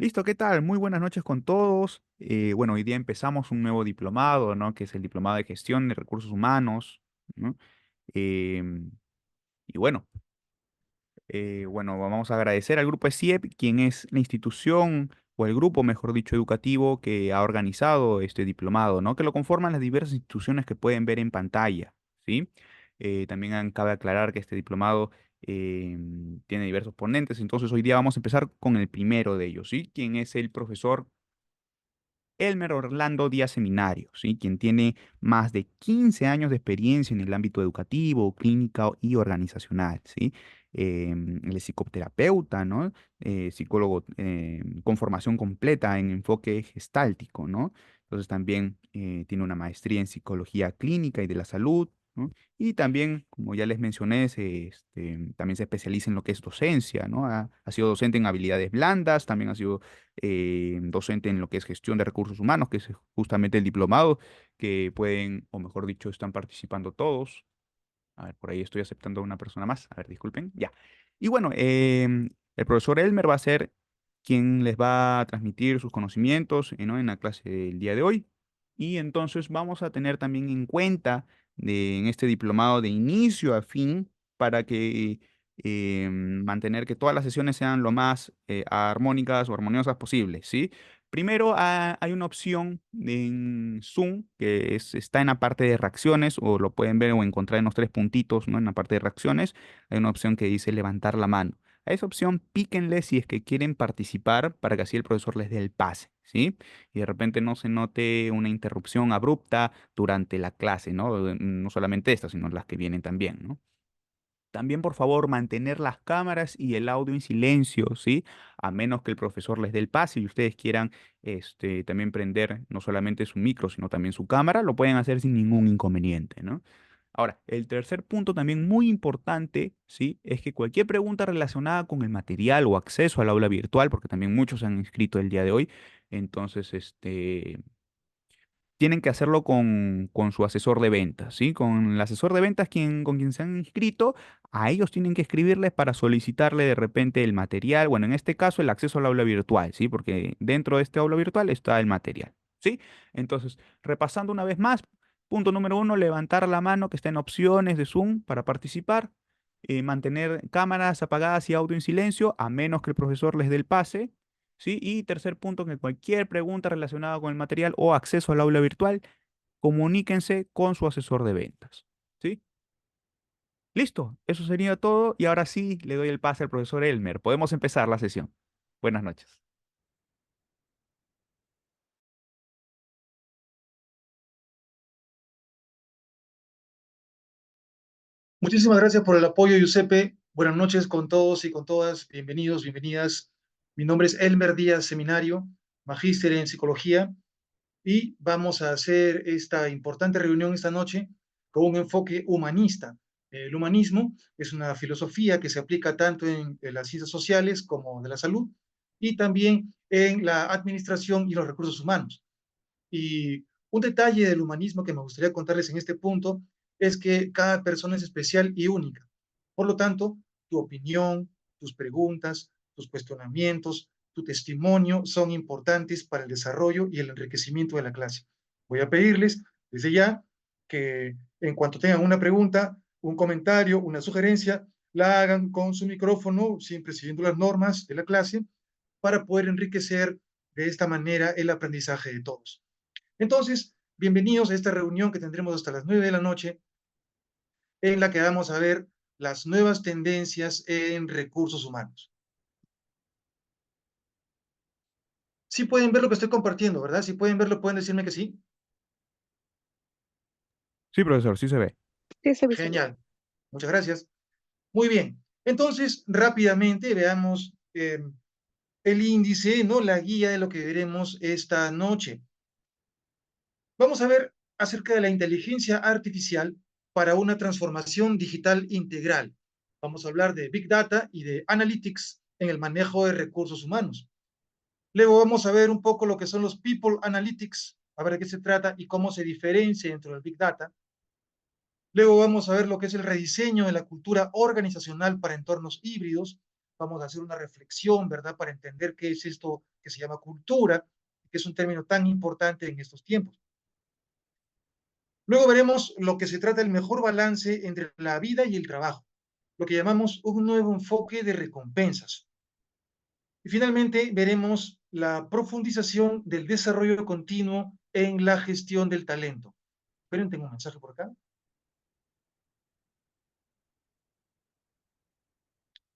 Listo, ¿qué tal? Muy buenas noches con todos. Bueno, hoy día empezamos un nuevo diplomado, ¿no? Que es el Diplomado de Gestión de Recursos Humanos, ¿no? Em, y bueno, vamos a agradecer al grupo ESIEP, quien es la institución o el grupo, mejor dicho, educativo que ha organizado este diplomado, ¿no? Que lo conforman las diversas instituciones que pueden ver en pantalla, ¿sí? También cabe aclarar que este diplomado tiene diversos ponentes, entonces hoy día vamos a empezar con el primero de ellos, ¿sí? Quien es el profesor Elmer Orlando Díaz Seminario, ¿sí? Quien tiene más de 15 años de experiencia en el ámbito educativo, clínica y organizacional, ¿sí? Él es psicoterapeuta, ¿no? Psicólogo con formación completa en enfoque gestáltico, ¿no? Entonces también tiene una maestría en psicología clínica y de la salud, ¿no? Y también, como ya les mencioné, también se especializa en lo que es docencia, ¿no? Ha sido docente en habilidades blandas, también ha sido docente en lo que es gestión de recursos humanos, que es justamente el diplomado que pueden, o mejor dicho, están participando todos. A ver, por ahí estoy aceptando a una persona más. A ver, disculpen. Ya. Y bueno, el profesor Elmer va a ser quien les va a transmitir sus conocimientos, ¿no? En la clase del día de hoy. Y entonces vamos a tener también en cuenta en este diplomado de inicio a fin para que mantener que todas las sesiones sean lo más armónicas o armoniosas posibles, ¿sí? Primero, hay una opción en Zoom que está en la parte de reacciones, o lo pueden ver o encontrar en los tres puntitos, ¿no? En la parte de reacciones, hay una opción que dice levantar la mano. A esa opción píquenle si es que quieren participar para que así el profesor les dé el pase, ¿sí? Y de repente no se note una interrupción abrupta durante la clase, ¿no? No solamente esta, sino las que vienen también, ¿no? También, por favor, mantener las cámaras y el audio en silencio, ¿sí? A menos que el profesor les dé el pase y ustedes quieran también prender no solamente su micro, sino también su cámara, lo pueden hacer sin ningún inconveniente, ¿no? Ahora, el tercer punto también muy importante, ¿sí? Es que cualquier pregunta relacionada con el material o acceso al aula virtual, porque también muchos se han inscrito el día de hoy, entonces, tienen que hacerlo con su asesor de ventas, ¿sí? Con el asesor de ventas con quien se han inscrito, a ellos tienen que escribirles para solicitarle de repente el material, bueno, en este caso el acceso al aula virtual, ¿sí? Porque dentro de este aula virtual está el material, ¿sí? Entonces, repasando una vez más, punto número uno, levantar la mano que está en opciones de Zoom para participar, mantener cámaras apagadas y audio en silencio, a menos que el profesor les dé el pase. ¿Sí? Y tercer punto, que cualquier pregunta relacionada con el material o acceso al aula virtual, comuníquense con su asesor de ventas. ¿Sí? Listo, eso sería todo y ahora sí le doy el pase al profesor Elmer. Podemos empezar la sesión. Buenas noches. Muchísimas gracias por el apoyo, Giuseppe. Buenas noches con todos y con todas. Bienvenidos, bienvenidas. Mi nombre es Elmer Díaz Seminario, magíster en psicología, y vamos a hacer esta importante reunión esta noche con un enfoque humanista. El humanismo es una filosofía que se aplica tanto en las ciencias sociales como de la salud y también en la administración y los recursos humanos. Y un detalle del humanismo que me gustaría contarles en este punto es que cada persona es especial y única. Por lo tanto, tu opinión, tus preguntas, tus cuestionamientos, tu testimonio son importantes para el desarrollo y el enriquecimiento de la clase. Voy a pedirles desde ya que en cuanto tengan una pregunta, un comentario, una sugerencia, la hagan con su micrófono, siempre siguiendo las normas de la clase, para poder enriquecer de esta manera el aprendizaje de todos. Entonces, bienvenidos a esta reunión que tendremos hasta las 9 de la noche, en la que vamos a ver las nuevas tendencias en recursos humanos. Sí pueden ver lo que estoy compartiendo, ¿verdad? Si pueden verlo, pueden decirme que sí. Sí, profesor, sí se ve. Sí, se visualiza. Genial. Muchas gracias. Muy bien. Entonces, rápidamente veamos el índice, ¿no? La guía de lo que veremos esta noche. Vamos a ver acerca de la inteligencia artificial para una transformación digital integral. Vamos a hablar de Big Data y de Analytics en el manejo de recursos humanos. Luego vamos a ver un poco lo que son los People Analytics, a ver de qué se trata y cómo se diferencia dentro del Big Data. Luego vamos a ver lo que es el rediseño de la cultura organizacional para entornos híbridos. vamos a hacer una reflexión, ¿verdad? Para entender qué es esto que se llama cultura, que es un término tan importante en estos tiempos. Luego veremos lo que se trata el mejor balance entre la vida y el trabajo, lo que llamamos un nuevo enfoque de recompensas. Y finalmente veremos la profundización del desarrollo continuo en la gestión del talento. Esperen, tengo un mensaje por acá.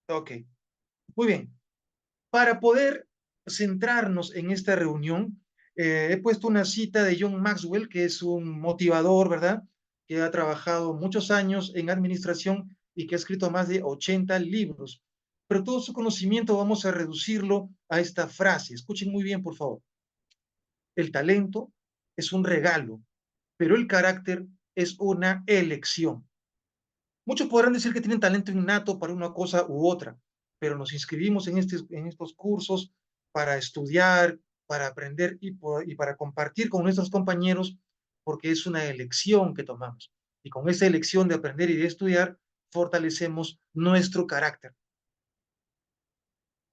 Ok, muy bien. Para poder centrarnos en esta reunión, he puesto una cita de John Maxwell, que es un motivador, ¿verdad? Que ha trabajado muchos años en administración y que ha escrito más de 80 libros. Pero todo su conocimiento vamos a reducirlo a esta frase. Escuchen muy bien, por favor. El talento es un regalo, pero el carácter es una elección. Muchos podrán decir que tienen talento innato para una cosa u otra, pero nos inscribimos en estos cursos para estudiar, para aprender y para compartir con nuestros compañeros, porque es una elección que tomamos. Y con esa elección de aprender y de estudiar, fortalecemos nuestro carácter.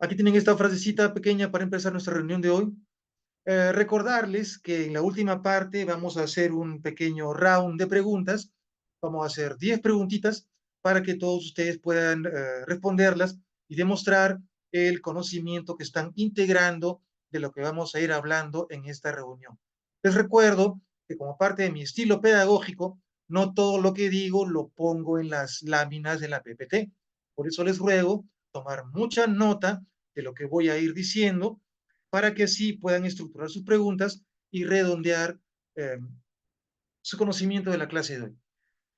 Aquí tienen esta frasecita pequeña para empezar nuestra reunión de hoy. Recordarles que en la última parte vamos a hacer un pequeño round de preguntas. Vamos a hacer 10 preguntitas para que todos ustedes puedan responderlas y demostrar el conocimiento que están integrando de lo que vamos a ir hablando en esta reunión. Les recuerdo que como parte de mi estilo pedagógico, no todo lo que digo lo pongo en las láminas de la PPT. Por eso les ruego tomar mucha nota de lo que voy a ir diciendo para que así puedan estructurar sus preguntas y redondear eh, su conocimiento de la clase de hoy.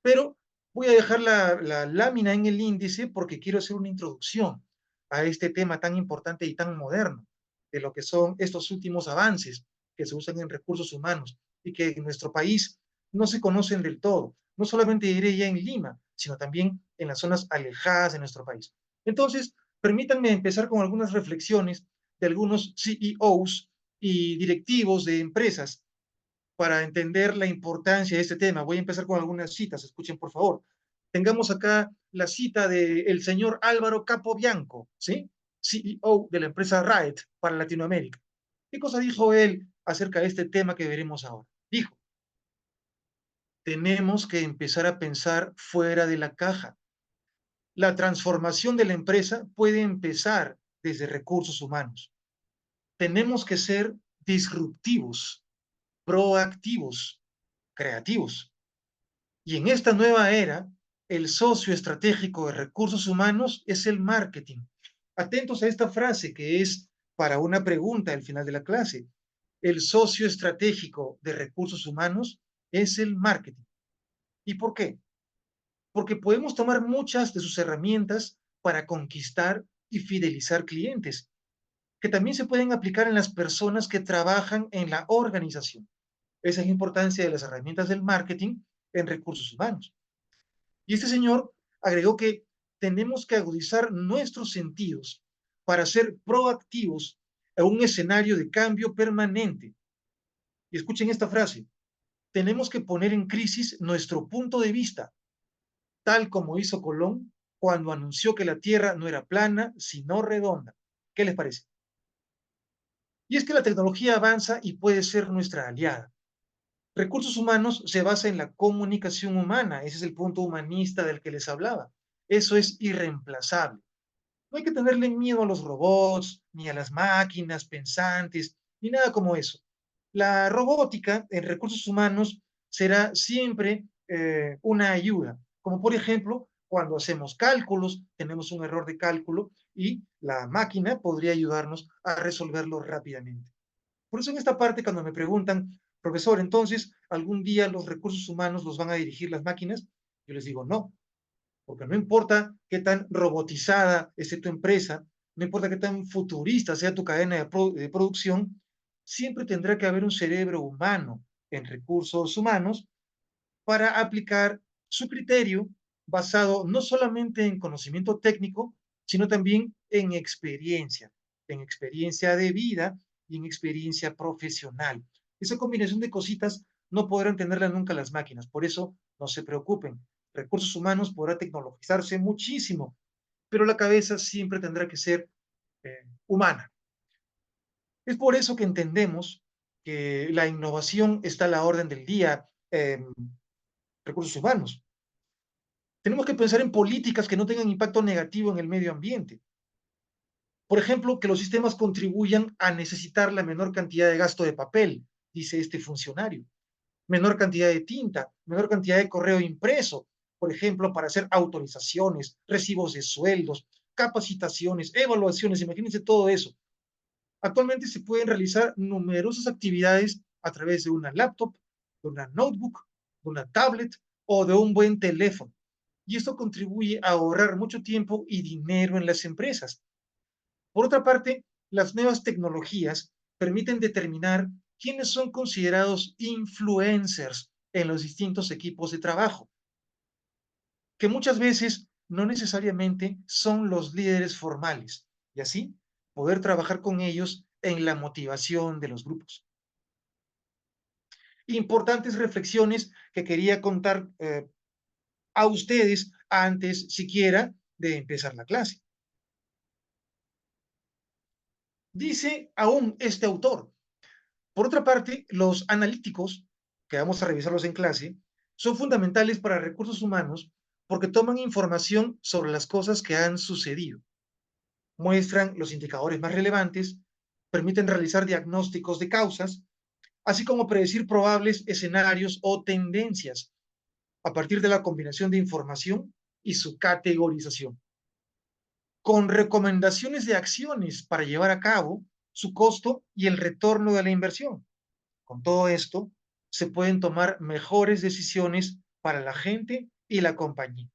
Pero voy a dejar la lámina en el índice porque quiero hacer una introducción a este tema tan importante y tan moderno de lo que son estos últimos avances que se usan en recursos humanos y que en nuestro país no se conocen del todo. No solamente diré ya en Lima, sino también en las zonas alejadas de nuestro país. Entonces, permítanme empezar con algunas reflexiones de algunos CEOs y directivos de empresas para entender la importancia de este tema. Voy a empezar con algunas citas, escuchen por favor. Tengamos acá la cita del señor Álvaro Capobianco, ¿sí? CEO de la empresa Riot para Latinoamérica. ¿Qué cosa dijo él acerca de este tema que veremos ahora? Dijo, tenemos que empezar a pensar fuera de la caja. La transformación de la empresa puede empezar desde recursos humanos. Tenemos que ser disruptivos, proactivos, creativos. Y en esta nueva era, el socio estratégico de recursos humanos es el marketing. Atentos a esta frase que es para una pregunta al final de la clase. El socio estratégico de recursos humanos es el marketing. ¿Y por qué? Porque podemos tomar muchas de sus herramientas para conquistar y fidelizar clientes, que también se pueden aplicar en las personas que trabajan en la organización. Esa es la importancia de las herramientas del marketing en recursos humanos. Y este señor agregó que tenemos que agudizar nuestros sentidos para ser proactivos en un escenario de cambio permanente. Y escuchen esta frase, tenemos que poner en crisis nuestro punto de vista, tal como hizo Colón cuando anunció que la Tierra no era plana, sino redonda. ¿Qué les parece? Y es que la tecnología avanza y puede ser nuestra aliada. Recursos humanos se basa en la comunicación humana, ese es el punto humanista del que les hablaba. Eso es irreemplazable. No hay que tenerle miedo a los robots, ni a las máquinas pensantes, ni nada como eso. La robótica en recursos humanos será siempre una ayuda, como por ejemplo, cuando hacemos cálculos, tenemos un error de cálculo y la máquina podría ayudarnos a resolverlo rápidamente. Por eso en esta parte, cuando me preguntan, profesor, entonces, ¿algún día los recursos humanos los van a dirigir las máquinas? Yo les digo, no, porque no importa qué tan robotizada esté tu empresa, no importa qué tan futurista sea tu cadena de producción, siempre tendrá que haber un cerebro humano en recursos humanos para aplicar su criterio basado no solamente en conocimiento técnico, sino también en experiencia de vida y en experiencia profesional. Esa combinación de cositas no podrán tenerla nunca las máquinas, por eso no se preocupen. Recursos humanos podrá tecnologizarse muchísimo, pero la cabeza siempre tendrá que ser humana. Es por eso que entendemos que la innovación está a la orden del día en recursos humanos. Tenemos que pensar en políticas que no tengan impacto negativo en el medio ambiente. Por ejemplo, que los sistemas contribuyan a necesitar la menor cantidad de gasto de papel, dice este funcionario, menor cantidad de tinta, menor cantidad de correo impreso, por ejemplo, para hacer autorizaciones, recibos de sueldos, capacitaciones, evaluaciones, imagínense todo eso. Actualmente se pueden realizar numerosas actividades a través de una laptop, de una notebook, de una tablet o de un buen teléfono. Y esto contribuye a ahorrar mucho tiempo y dinero en las empresas. Por otra parte, las nuevas tecnologías permiten determinar quiénes son considerados influencers en los distintos equipos de trabajo, que muchas veces no necesariamente son los líderes formales, y así poder trabajar con ellos en la motivación de los grupos. Importantes reflexiones que quería contar a ustedes antes siquiera de empezar la clase. Dice aún este autor: por otra parte, los analíticos, que vamos a revisarlos en clase, son fundamentales para recursos humanos porque toman información sobre las cosas que han sucedido, muestran los indicadores más relevantes, permiten realizar diagnósticos de causas, así como predecir probables escenarios o tendencias a partir de la combinación de información y su categorización, con recomendaciones de acciones para llevar a cabo su costo y el retorno de la inversión. Con todo esto, se pueden tomar mejores decisiones para la gente y la compañía.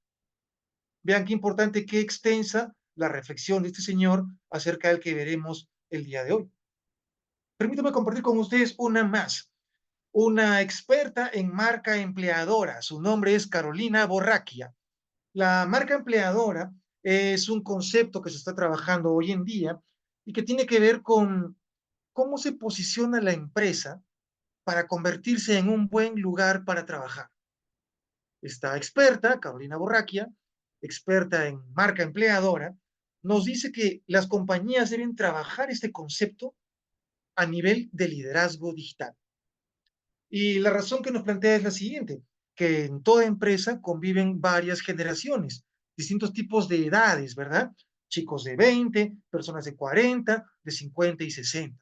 Vean qué importante, qué extensa la reflexión de este señor acerca del que veremos el día de hoy. Permítame compartir con ustedes una más. Una experta en marca empleadora. Su nombre es Carolina Borrachia. La marca empleadora es un concepto que se está trabajando hoy en día y que tiene que ver con cómo se posiciona la empresa para convertirse en un buen lugar para trabajar. Esta experta, Carolina Borrachia, experta en marca empleadora, nos dice que las compañías deben trabajar este concepto a nivel de liderazgo digital. Y la razón que nos plantea es la siguiente, que en toda empresa conviven varias generaciones, distintos tipos de edades, ¿verdad? Chicos de 20, personas de 40, de 50 y 60.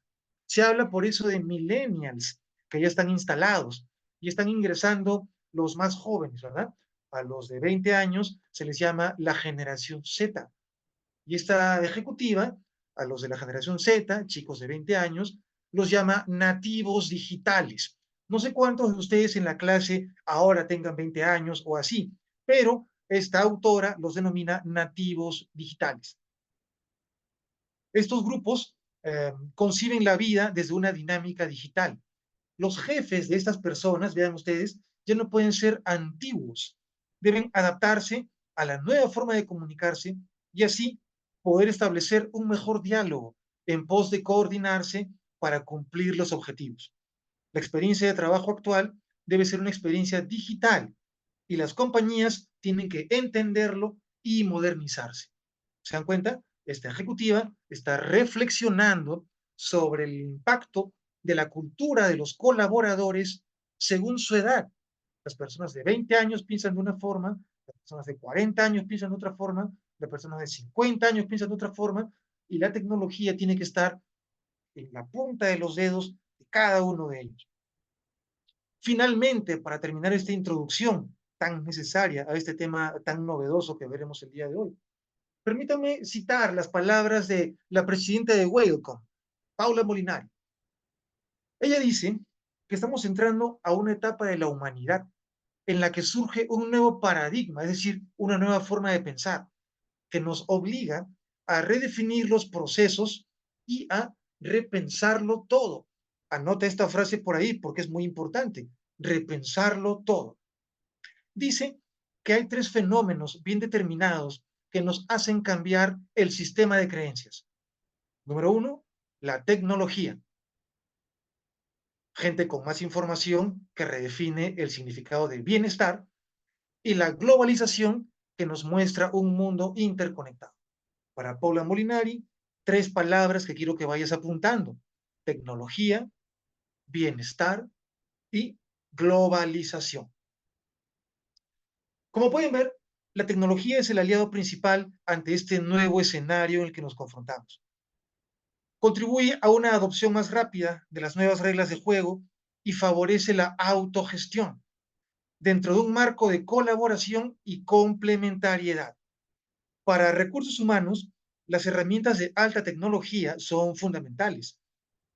Se habla por eso de millennials, que ya están instalados y están ingresando los más jóvenes, ¿verdad? A los de 20 años se les llama la generación Z. Y esta ejecutiva, a los de la generación Z, chicos de 20 años, los llama nativos digitales. No sé cuántos de ustedes en la clase ahora tengan 20 años o así, pero esta autora los denomina nativos digitales. Estos grupos conciben la vida desde una dinámica digital. Los jefes de estas personas, vean ustedes, ya no pueden ser antiguos. Deben adaptarse a la nueva forma de comunicarse y así poder establecer un mejor diálogo en pos de coordinarse para cumplir los objetivos. La experiencia de trabajo actual debe ser una experiencia digital y las compañías tienen que entenderlo y modernizarse. ¿Se dan cuenta? Esta ejecutiva está reflexionando sobre el impacto de la cultura de los colaboradores según su edad. Las personas de 20 años piensan de una forma, las personas de 40 años piensan de otra forma, las personas de 50 años piensan de otra forma, y la tecnología tiene que estar en la punta de los dedos de cada uno de ellos. Finalmente, para terminar esta introducción tan necesaria a este tema tan novedoso que veremos el día de hoy, permítame citar las palabras de la presidenta de Wellcome, Paula Molinari. Ella dice que estamos entrando a una etapa de la humanidad en la que surge un nuevo paradigma, es decir, una nueva forma de pensar, que nos obliga a redefinir los procesos y a repensarlo todo. Anota esta frase por ahí porque es muy importante, repensarlo todo. Dice que hay tres fenómenos bien determinados que nos hacen cambiar el sistema de creencias. Número uno, la tecnología. Gente con más información que redefine el significado de bienestar y la globalización que nos muestra un mundo interconectado. Para Paula Molinari, 3 palabras que quiero que vayas apuntando: tecnología, bienestar y globalización. Como pueden ver, la tecnología es el aliado principal ante este nuevo escenario en el que nos confrontamos. Contribuye a una adopción más rápida de las nuevas reglas de juego y favorece la autogestión dentro de un marco de colaboración y complementariedad. Para recursos humanos, las herramientas de alta tecnología son fundamentales,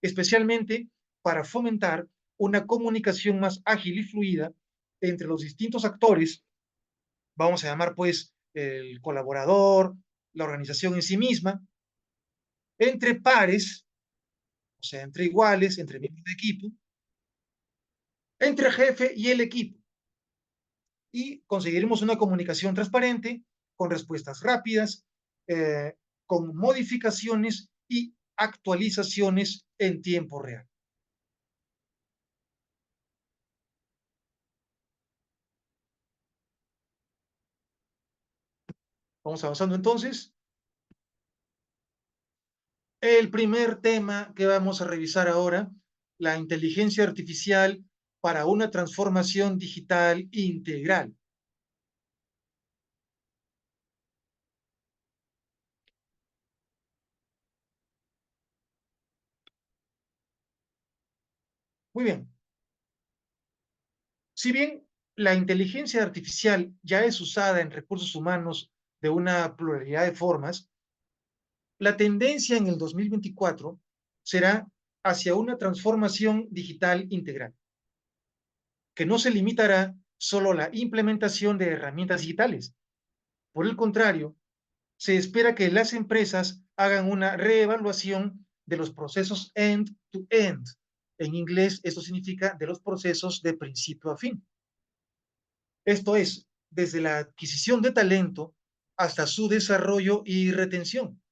especialmente para fomentar una comunicación más ágil y fluida entre los distintos actores, vamos a llamar pues el colaborador, la organización en sí misma, entre pares, o sea, entre iguales, entre miembros de equipo, entre jefe y el equipo. Y conseguiremos una comunicación transparente, con respuestas rápidas, eh, con modificaciones y actualizaciones en tiempo real. Vamos avanzando entonces. El primer tema que vamos a revisar ahora, la inteligencia artificial para una transformación digital integral. Muy bien. Si bien la inteligencia artificial ya es usada en recursos humanos de una pluralidad de formas, la tendencia en el 2024 será hacia una transformación digital integral, que no se limitará solo a la implementación de herramientas digitales. Por el contrario, se espera que las empresas hagan una reevaluación de los procesos end-to-end. En inglés, esto significa de los procesos de principio a fin. Esto es, desde la adquisición de talento hasta su desarrollo y retención,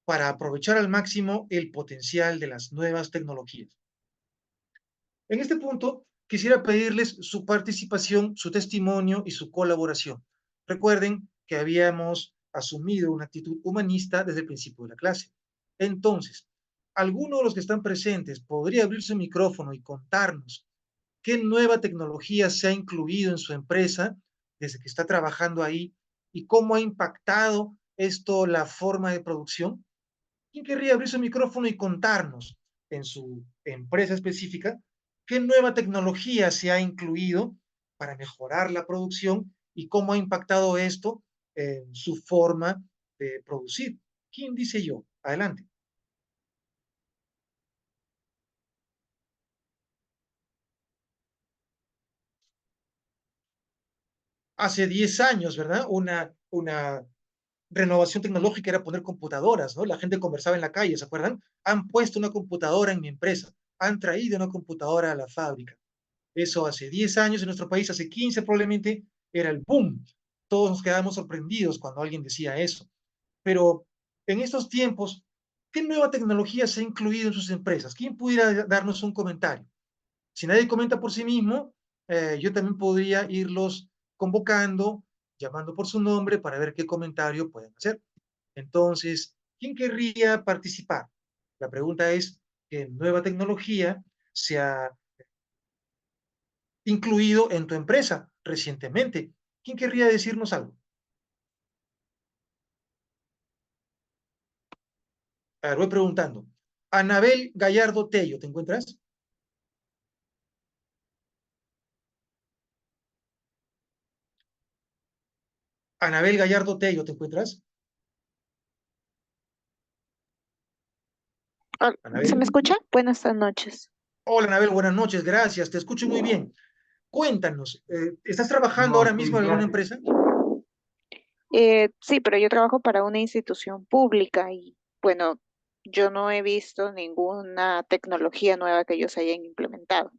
para aprovechar al máximo el potencial de las nuevas tecnologías. En este punto, quisiera pedirles su participación, su testimonio y su colaboración. Recuerden que habíamos asumido una actitud humanista desde el principio de la clase. Entonces, alguno de los que están presentes podría abrir su micrófono y contarnos qué nueva tecnología se ha incluido en su empresa desde que está trabajando ahí y cómo ha impactado esto la forma de producción. ¿Quién querría abrir su micrófono y contarnos en su empresa específica qué nueva tecnología se ha incluido para mejorar la producción y cómo ha impactado esto en su forma de producir? ¿Quién dice yo? Adelante. Hace 10 años, ¿verdad? Una renovación tecnológica era poner computadoras, ¿no? La gente conversaba en la calle, ¿se acuerdan? Han puesto una computadora en mi empresa, han traído una computadora a la fábrica. Eso hace 10 años en nuestro país, hace 15 probablemente, era el boom. Todos nos quedamos sorprendidos cuando alguien decía eso. Pero en estos tiempos, ¿qué nueva tecnología se ha incluido en sus empresas? ¿Quién pudiera darnos un comentario? Si nadie comenta por sí mismo, yo también podría irlos convocando, llamando por su nombre para ver qué comentario pueden hacer. Entonces, ¿quién querría participar? La pregunta es, ¿qué nueva tecnología se ha incluido en tu empresa recientemente? ¿Quién querría decirnos algo? A ver, voy preguntando. Anabel Gallardo Tello, ¿te encuentras? Anabel Gallardo Tello, ¿te encuentras? ¿Se me Anabel. escucha? Buenas noches. Hola, Anabel, buenas noches, gracias, te escucho muy bien. Cuéntanos, ¿estás trabajando ahora mismo en alguna empresa? Sí, pero yo trabajo para una institución pública y bueno, yo no he visto ninguna tecnología nueva que ellos hayan implementado.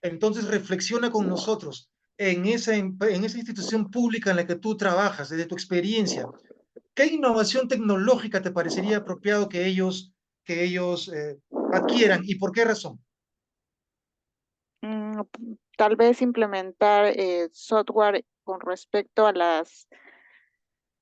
Entonces reflexiona con nosotros en esa institución pública en la que tú trabajas, desde tu experiencia. ¿Qué innovación tecnológica te parecería apropiado que ellos adquieran y por qué razón? Tal vez implementar software con respecto a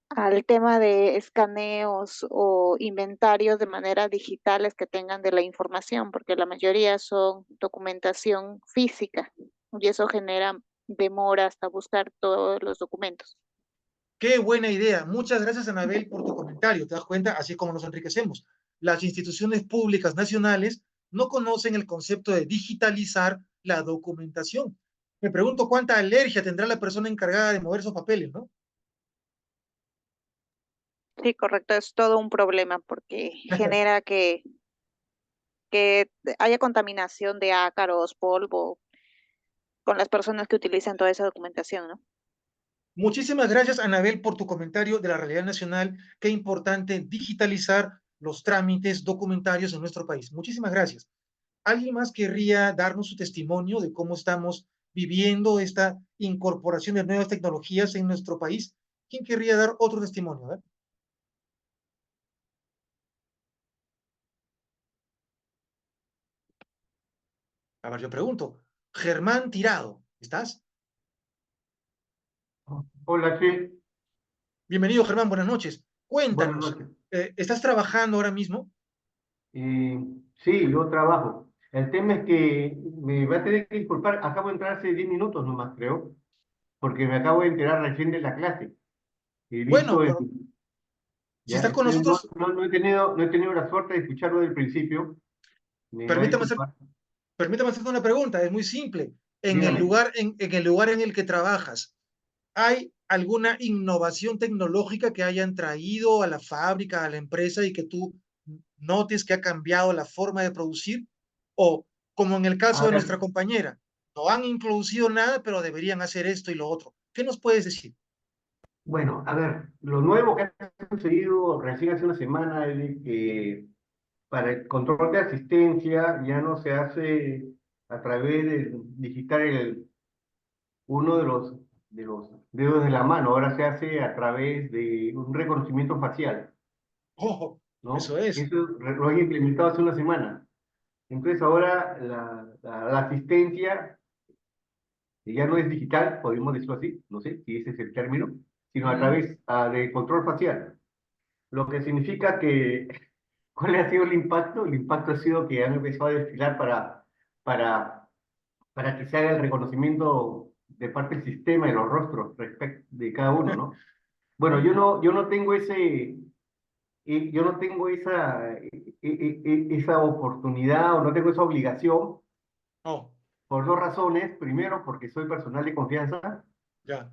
al tema de escaneos o inventarios de manera digitales que tengan de la información, porque la mayoría son documentación física y eso genera demora hasta buscar todos los documentos. Qué buena idea. Muchas gracias, Anabel, por tu comentario. Te das cuenta, así es como nos enriquecemos. Las instituciones públicas nacionales no conocen el concepto de digitalizar la documentación. Me pregunto cuánta alergia tendrá la persona encargada de mover esos papeles, ¿no? Sí, correcto, es todo un problema porque genera que haya contaminación de ácaros, polvo, con las personas que utilizan toda esa documentación, ¿no? Muchísimas gracias, Anabel, por tu comentario de la realidad nacional. Qué importante digitalizar los trámites documentarios en nuestro país. Muchísimas gracias. ¿Alguien más querría darnos su testimonio de cómo estamos viviendo esta incorporación de nuevas tecnologías en nuestro país? ¿Quién querría dar otro testimonio? A ver, yo pregunto. Germán Tirado, ¿estás? Hola, sí, Bienvenido, Germán, buenas noches. buenas Cuéntanos, noches. ¿estás trabajando ahora mismo? Sí, yo trabajo. El tema es que me va a tener que disculpar, acabo de entrar hace 10 minutos nomás, creo, porque me acabo de enterar recién de la clase. He Bueno, visto, pero si ya, estás con no, nosotros, no he tenido la suerte de escucharlo del principio. Me va a permítame hacer, disculpar. permítame hacerte una pregunta, es muy simple. Dígame. En el lugar en el que trabajas, ¿hay alguna innovación tecnológica que hayan traído a la fábrica, a la empresa y que tú notes que ha cambiado la forma de producir? O, como en el caso A de ver, nuestra compañera, no han introducido nada, pero deberían hacer esto y lo otro. ¿Qué nos puedes decir? bueno, a ver, lo nuevo que ha sucedido recién hace una semana es de que para el control de asistencia ya no se hace a través de digitar uno de los dedos de la mano, ahora se hace a través de un reconocimiento facial, Oh, eso ¿no? es. Eso lo han implementado hace una semana. Entonces ahora la asistencia ya no es digital, podemos decirlo así, no sé si ese es el término, sino a Mm. través de control facial. Lo que significa que, ¿cuál ha sido el impacto? El impacto ha sido que han empezado a desfilar para, para que se haga el reconocimiento de parte del sistema de los rostros de cada uno, ¿no? Bueno, yo no tengo yo no tengo esa oportunidad o no tengo esa obligación Oh, por dos razones. Primero, porque soy personal de confianza ya.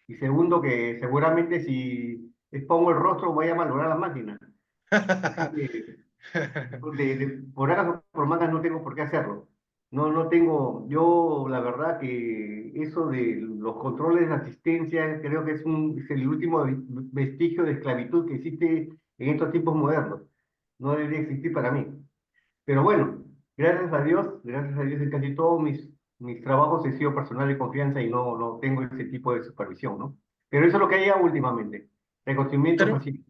y segundo, que seguramente si expongo el rostro voy a malograr la máquina. Así que por hagas o por mangas no tengo por qué hacerlo. No tengo, yo la verdad que eso de los controles de asistencia creo que es el último vestigio de esclavitud que existe en estos tiempos modernos. No debería existir para mí. Pero bueno, gracias a Dios en casi todos mis trabajos he sido personal de confianza y no tengo ese tipo de supervisión, ¿no? Pero eso es lo que hay últimamente. Reconocimiento Germán, facial.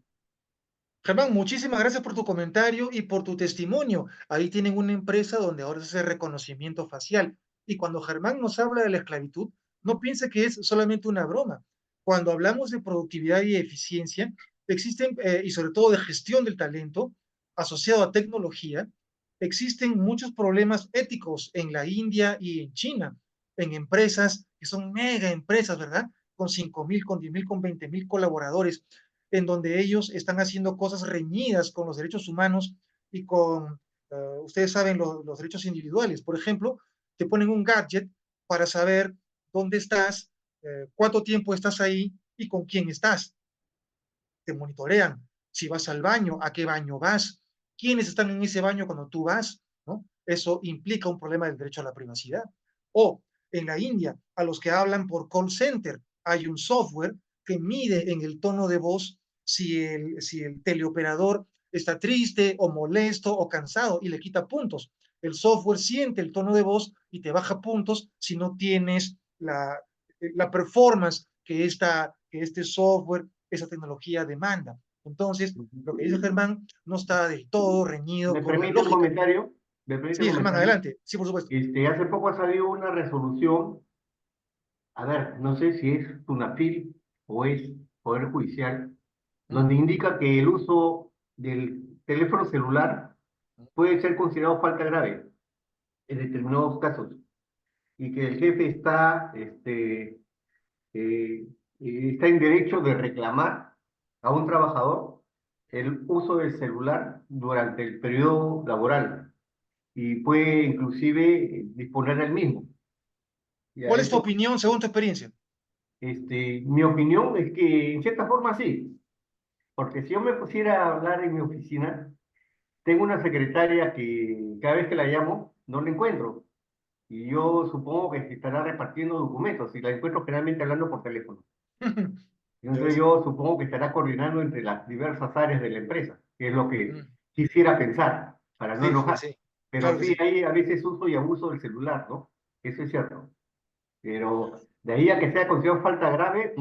Germán, muchísimas gracias por tu comentario y por tu testimonio. Ahí tienen una empresa donde ahora se hace reconocimiento facial. Y cuando Germán nos habla de la esclavitud, no piense que es solamente una broma. Cuando hablamos de productividad y eficiencia, existen, y sobre todo de gestión del talento asociado a tecnología, existen muchos problemas éticos en la India y en China, en empresas que son mega empresas, ¿verdad? Con 5.000, con 10.000, con 20.000 colaboradores en donde ellos están haciendo cosas reñidas con los derechos humanos y con, ustedes saben, los derechos individuales. Por ejemplo, te ponen un gadget para saber dónde estás, cuánto tiempo estás ahí y con quién estás. Te monitorean si vas al baño, a qué baño vas, quiénes están en ese baño cuando tú vas, ¿no? Eso implica un problema del derecho a la privacidad. O en la India, a los que hablan por call center, hay un software que mide en el tono de voz si el teleoperador está triste o molesto o cansado y le quita puntos. El software siente el tono de voz y te baja puntos si no tienes la performance que este software, esa tecnología demanda. Entonces, lo que dice Germán no está del todo reñido ¿Me con la permite un lógica. comentario? ¿Me permite un Sí, Germán, comentario? adelante. Sí, por supuesto. Hace poco ha salido una resolución, a ver, no sé si es TUNAPIL o es Poder Judicial, donde indica que el uso del teléfono celular puede ser considerado falta grave en determinados casos y que el jefe está en derecho de reclamar a un trabajador el uso del celular durante el periodo laboral y puede inclusive disponer del mismo. Y a ¿Cuál es tu eso, opinión según tu experiencia? mi opinión es que en cierta forma sí, porque si yo me pusiera a hablar en mi oficina, tengo una secretaria que cada vez que la llamo no la encuentro. Y yo supongo que estará repartiendo documentos y la encuentro generalmente hablando por teléfono. Ya Entonces ves. yo supongo que estará coordinando entre las diversas áreas de la empresa, que es lo que Mm, quisiera pensar, para no sí, sí, enojar. sí. Pero Claro que sí sí. hay a veces uso y abuso del celular, ¿no? Eso es cierto. Pero de ahí a que sea considerado falta grave,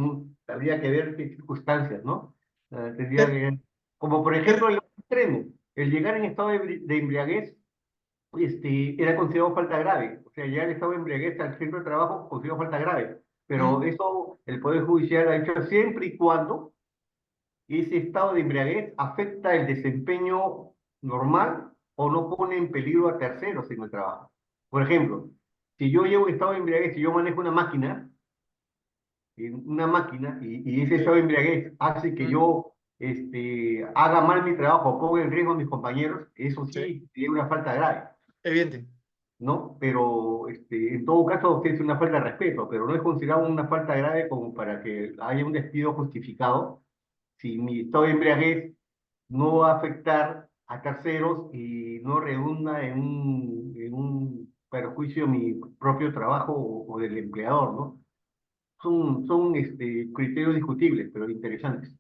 habría que ver qué circunstancias, ¿no? Tendría Te- que, como por te- ejemplo el otro extremo, el llegar en estado de embriaguez era considerado falta grave. O sea, ya el estado de embriaguez al centro de trabajo considerado falta grave. Pero mm, eso el Poder Judicial ha dicho siempre y cuando ese estado de embriaguez afecta el desempeño normal o no pone en peligro a terceros en el trabajo. Por ejemplo, si yo llevo un estado de embriaguez, si yo manejo y ese sí, estado de embriaguez hace que mm, yo haga mal mi trabajo o ponga en riesgo a mis compañeros, eso sí, sí sería una falta grave. evidente. ¿No? Pero en todo caso es una falta de respeto, pero no es considerado una falta grave como para que haya un despido justificado si mi estado de embriaguez no va a afectar a terceros y no redunda en un perjuicio de mi propio trabajo o del empleador, ¿no? Son criterios discutibles, pero interesantes.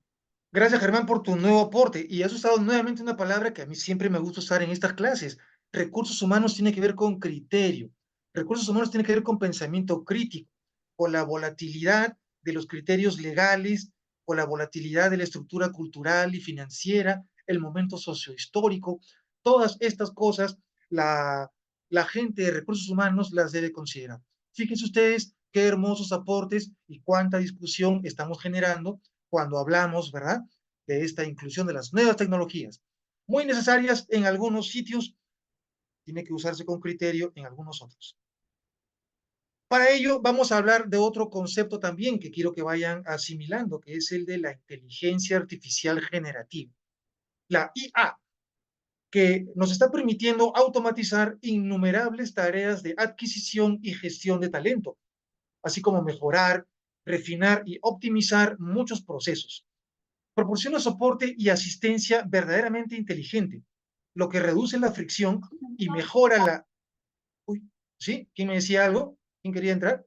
Gracias, Germán, por tu nuevo aporte. Y has usado nuevamente una palabra que a mí siempre me gusta usar en estas clases. Recursos humanos tiene que ver con criterio. Recursos humanos tiene que ver con pensamiento crítico, con la volatilidad de los criterios legales, con la volatilidad de la estructura cultural y financiera, el momento sociohistórico. Todas estas cosas, la gente de recursos humanos las debe considerar. Fíjense ustedes qué hermosos aportes y cuánta discusión estamos generando cuando hablamos, ¿verdad?, de esta inclusión de las nuevas tecnologías, muy necesarias en algunos sitios, tiene que usarse con criterio en algunos otros. Para ello, vamos a hablar de otro concepto también que quiero que vayan asimilando, que es el de la inteligencia artificial generativa, la IA, que nos está permitiendo automatizar innumerables tareas de adquisición y gestión de talento, así como mejorar, refinar y optimizar muchos procesos. Proporciona soporte y asistencia verdaderamente inteligente, lo que reduce la fricción y mejora la... Uy, ¿sí? ¿Quién me decía algo? ¿Quién quería entrar?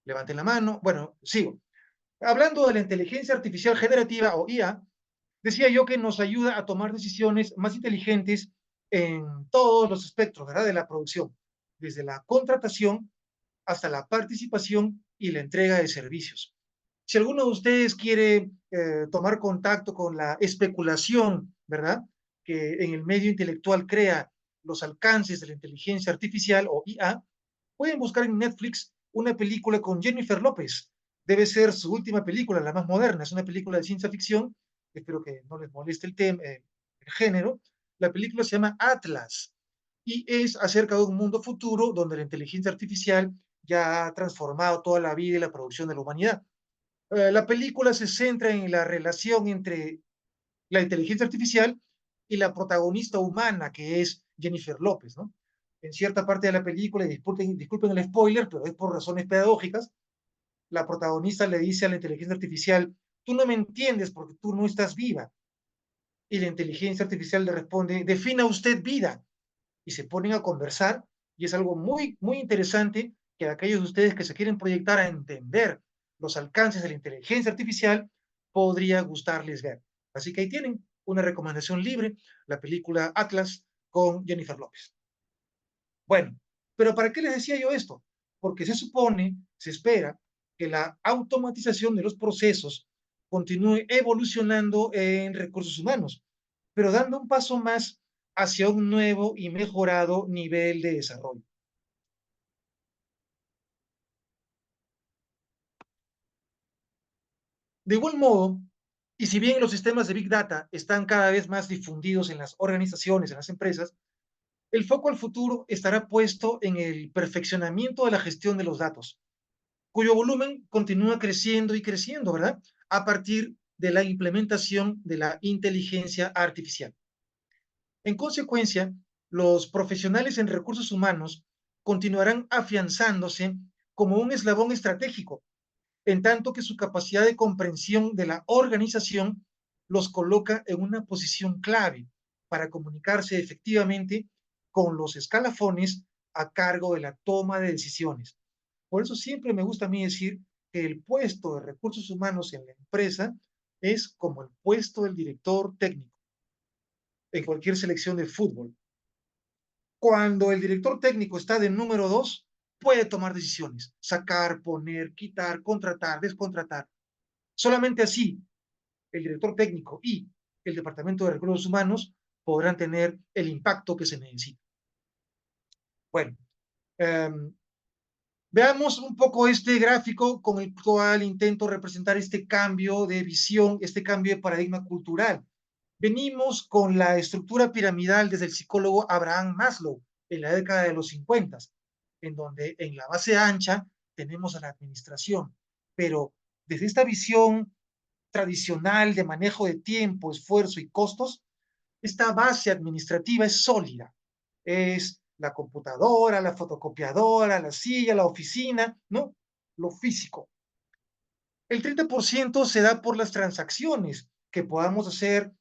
Levanten la mano. Bueno, sigo. Hablando de la inteligencia artificial generativa o IA, decía yo que nos ayuda a tomar decisiones más inteligentes en todos los espectros, ¿verdad?, de la producción, desde la contratación hasta la participación y la entrega de servicios. Si alguno de ustedes quiere tomar contacto con la especulación, ¿verdad?, que en el medio intelectual crea los alcances de la inteligencia artificial o IA, pueden buscar en Netflix una película con Jennifer López. Debe ser su última película, la más moderna. Es una película de ciencia ficción. Espero que no les moleste el género. La película se llama Atlas y es acerca de un mundo futuro donde la inteligencia artificial ya ha transformado toda la vida y la producción de la humanidad. La película se centra en la relación entre la inteligencia artificial y la protagonista humana, que es Jennifer López, ¿no? En cierta parte de la película, y disculpen el spoiler, pero es por razones pedagógicas, la protagonista le dice a la inteligencia artificial, tú no me entiendes porque tú no estás viva. Y la inteligencia artificial le responde, defina usted vida. Y se ponen a conversar, y es algo muy, muy interesante que aquellos de ustedes que se quieren proyectar a entender los alcances de la inteligencia artificial, podría gustarles ver. Así que ahí tienen una recomendación libre, la película Atlas con Jennifer López. Bueno, pero ¿para qué les decía yo esto? Porque se supone, se espera que la automatización de los procesos continúe evolucionando en recursos humanos, pero dando un paso más hacia un nuevo y mejorado nivel de desarrollo. De igual modo, Y si bien los sistemas de Big Data están cada vez más difundidos en las organizaciones, en las empresas, el foco al futuro estará puesto en el perfeccionamiento de la gestión de los datos, cuyo volumen continúa creciendo y creciendo, ¿verdad? A partir de la implementación de la inteligencia artificial. En consecuencia, los profesionales en recursos humanos continuarán afianzándose como un eslabón estratégico, en tanto que su capacidad de comprensión de la organización los coloca en una posición clave para comunicarse efectivamente con los escalafones a cargo de la toma de decisiones. Por eso siempre me gusta a mí decir que el puesto de recursos humanos en la empresa es como el puesto del director técnico en cualquier selección de fútbol. Cuando el director técnico está de número 2, puede tomar decisiones, sacar, poner, quitar, contratar, descontratar. Solamente así el director técnico y el departamento de recursos humanos podrán tener el impacto que se necesita. Bueno, veamos un poco este gráfico con el cual intento representar este cambio de visión, este cambio de paradigma cultural. Venimos con la estructura piramidal desde el psicólogo Abraham Maslow en la década de los 50, en donde en la base ancha tenemos a la administración, pero desde esta visión tradicional de manejo de tiempo, esfuerzo y costos, esta base administrativa es sólida. Es la computadora, la fotocopiadora, la silla, la oficina, ¿no? Lo físico. El 30% se da por las transacciones que podamos hacer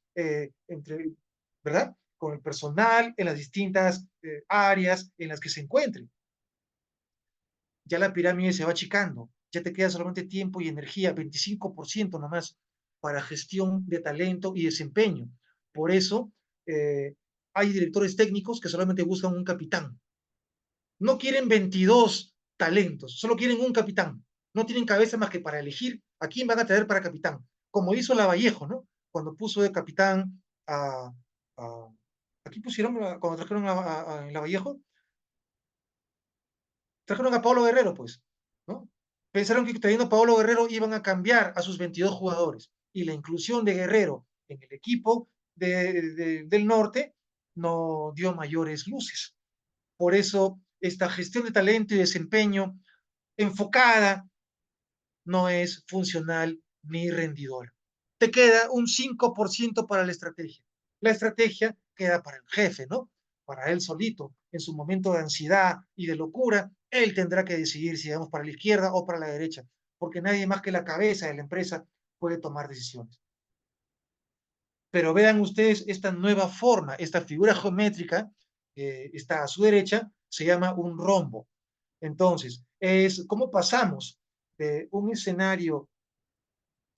entre, ¿verdad? Con el personal en las distintas áreas en las que se encuentren. Ya la pirámide se va achicando, ya te queda solamente tiempo y energía, 25% nomás, para gestión de talento y desempeño. Por eso hay directores técnicos que solamente buscan un capitán. No quieren 22 talentos, solo quieren un capitán. No tienen cabeza más que para elegir a quién van a traer para capitán, como hizo Lavallejo, ¿no? Cuando puso de capitán a aquí pusieron, cuando trajeron a Lavallejo, trajeron a Pablo Guerrero, pues, ¿no? Pensaron que trayendo a Pablo Guerrero iban a cambiar a sus 22 jugadores. Y la inclusión de Guerrero en el equipo del norte no dio mayores luces. Por eso, esta gestión de talento y desempeño enfocada no es funcional ni rendidora. Te queda un 5% para la estrategia. La estrategia queda para el jefe, ¿no? Para él solito. En su momento de ansiedad y de locura, él tendrá que decidir si vamos para la izquierda o para la derecha, porque nadie más que la cabeza de la empresa puede tomar decisiones. Pero vean ustedes esta nueva forma, esta figura geométrica, está a su derecha, se llama un rombo. Entonces, es cómo pasamos de un escenario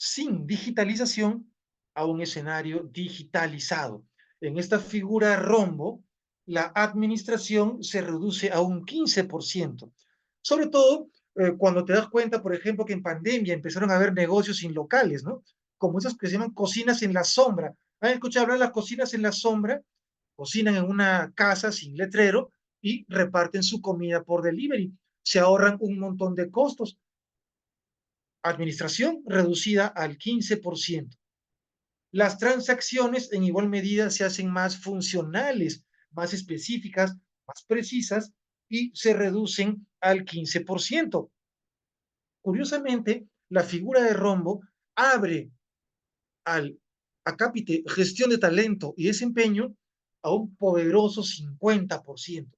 sin digitalización a un escenario digitalizado. En esta figura rombo, la administración se reduce a un 15%. Sobre todo cuando te das cuenta, por ejemplo, que en pandemia empezaron a haber negocios sin locales, ¿no? Como esas que se llaman cocinas en la sombra. ¿Han escuchado hablar de las cocinas en la sombra? Cocinan en una casa sin letrero y reparten su comida por delivery. Se ahorran un montón de costos. Administración reducida al 15%. Las transacciones en igual medida se hacen más funcionales, más específicas, más precisas y se reducen al 15%. Curiosamente, la figura de rombo abre al acápite gestión de talento y desempeño a un poderoso 50%,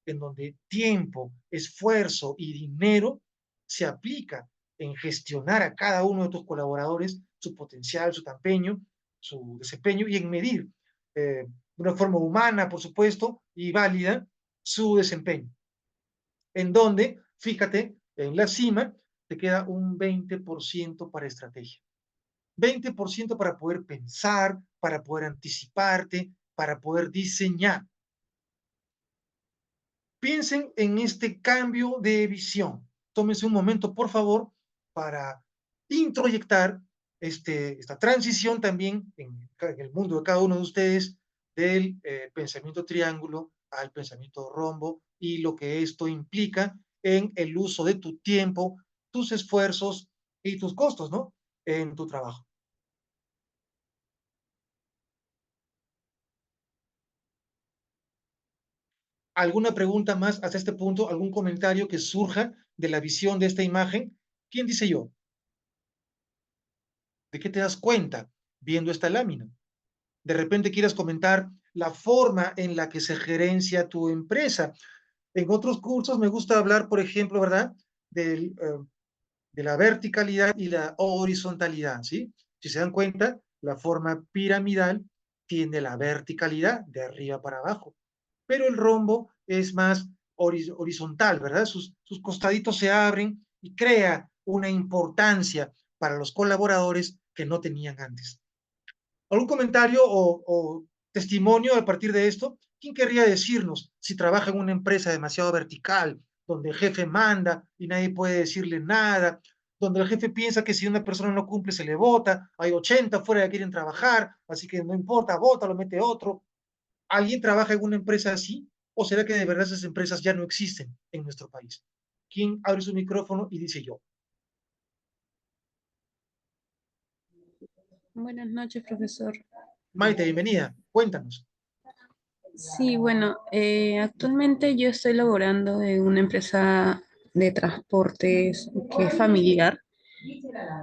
en donde tiempo, esfuerzo y dinero se aplica en gestionar a cada uno de tus colaboradores su potencial, su desempeño y en medir de una forma humana, por supuesto, y válida su desempeño. En donde, fíjate, en la cima te queda un 20% para estrategia. 20% para poder pensar, para poder anticiparte, para poder diseñar. Piensen en este cambio de visión. Tómense un momento, por favor, para introyectar esta transición también en el mundo de cada uno de ustedes del pensamiento triángulo al pensamiento rombo y lo que esto implica en el uso de tu tiempo, tus esfuerzos y tus costos, ¿no? En tu trabajo. ¿Alguna pregunta más hasta este punto? ¿Algún comentario que surja de la visión de esta imagen? ¿Quién dice yo? ¿De qué te das cuenta viendo esta lámina? De repente quieras comentar la forma en la que se gerencia tu empresa. En otros cursos me gusta hablar, por ejemplo, ¿verdad? De la verticalidad y la horizontalidad, ¿sí? Si se dan cuenta, la forma piramidal tiene la verticalidad de arriba para abajo, pero el rombo es más horizontal, ¿verdad? Sus costaditos se abren y crea una importancia para los colaboradores que no tenían antes. ¿Algún comentario o testimonio a partir de esto? ¿Quién querría decirnos si trabaja en una empresa demasiado vertical, donde el jefe manda y nadie puede decirle nada, donde el jefe piensa que si una persona no cumple se le vota, hay 80 fuera que quieren trabajar, así que no importa, vota, lo mete otro? ¿Alguien trabaja en una empresa así? ¿O será que de verdad esas empresas ya no existen en nuestro país? ¿Quién abre su micrófono y dice yo? Buenas noches, profesor. Maite, bienvenida, cuéntanos. Sí, bueno, actualmente yo estoy laborando en una empresa de transportes que es familiar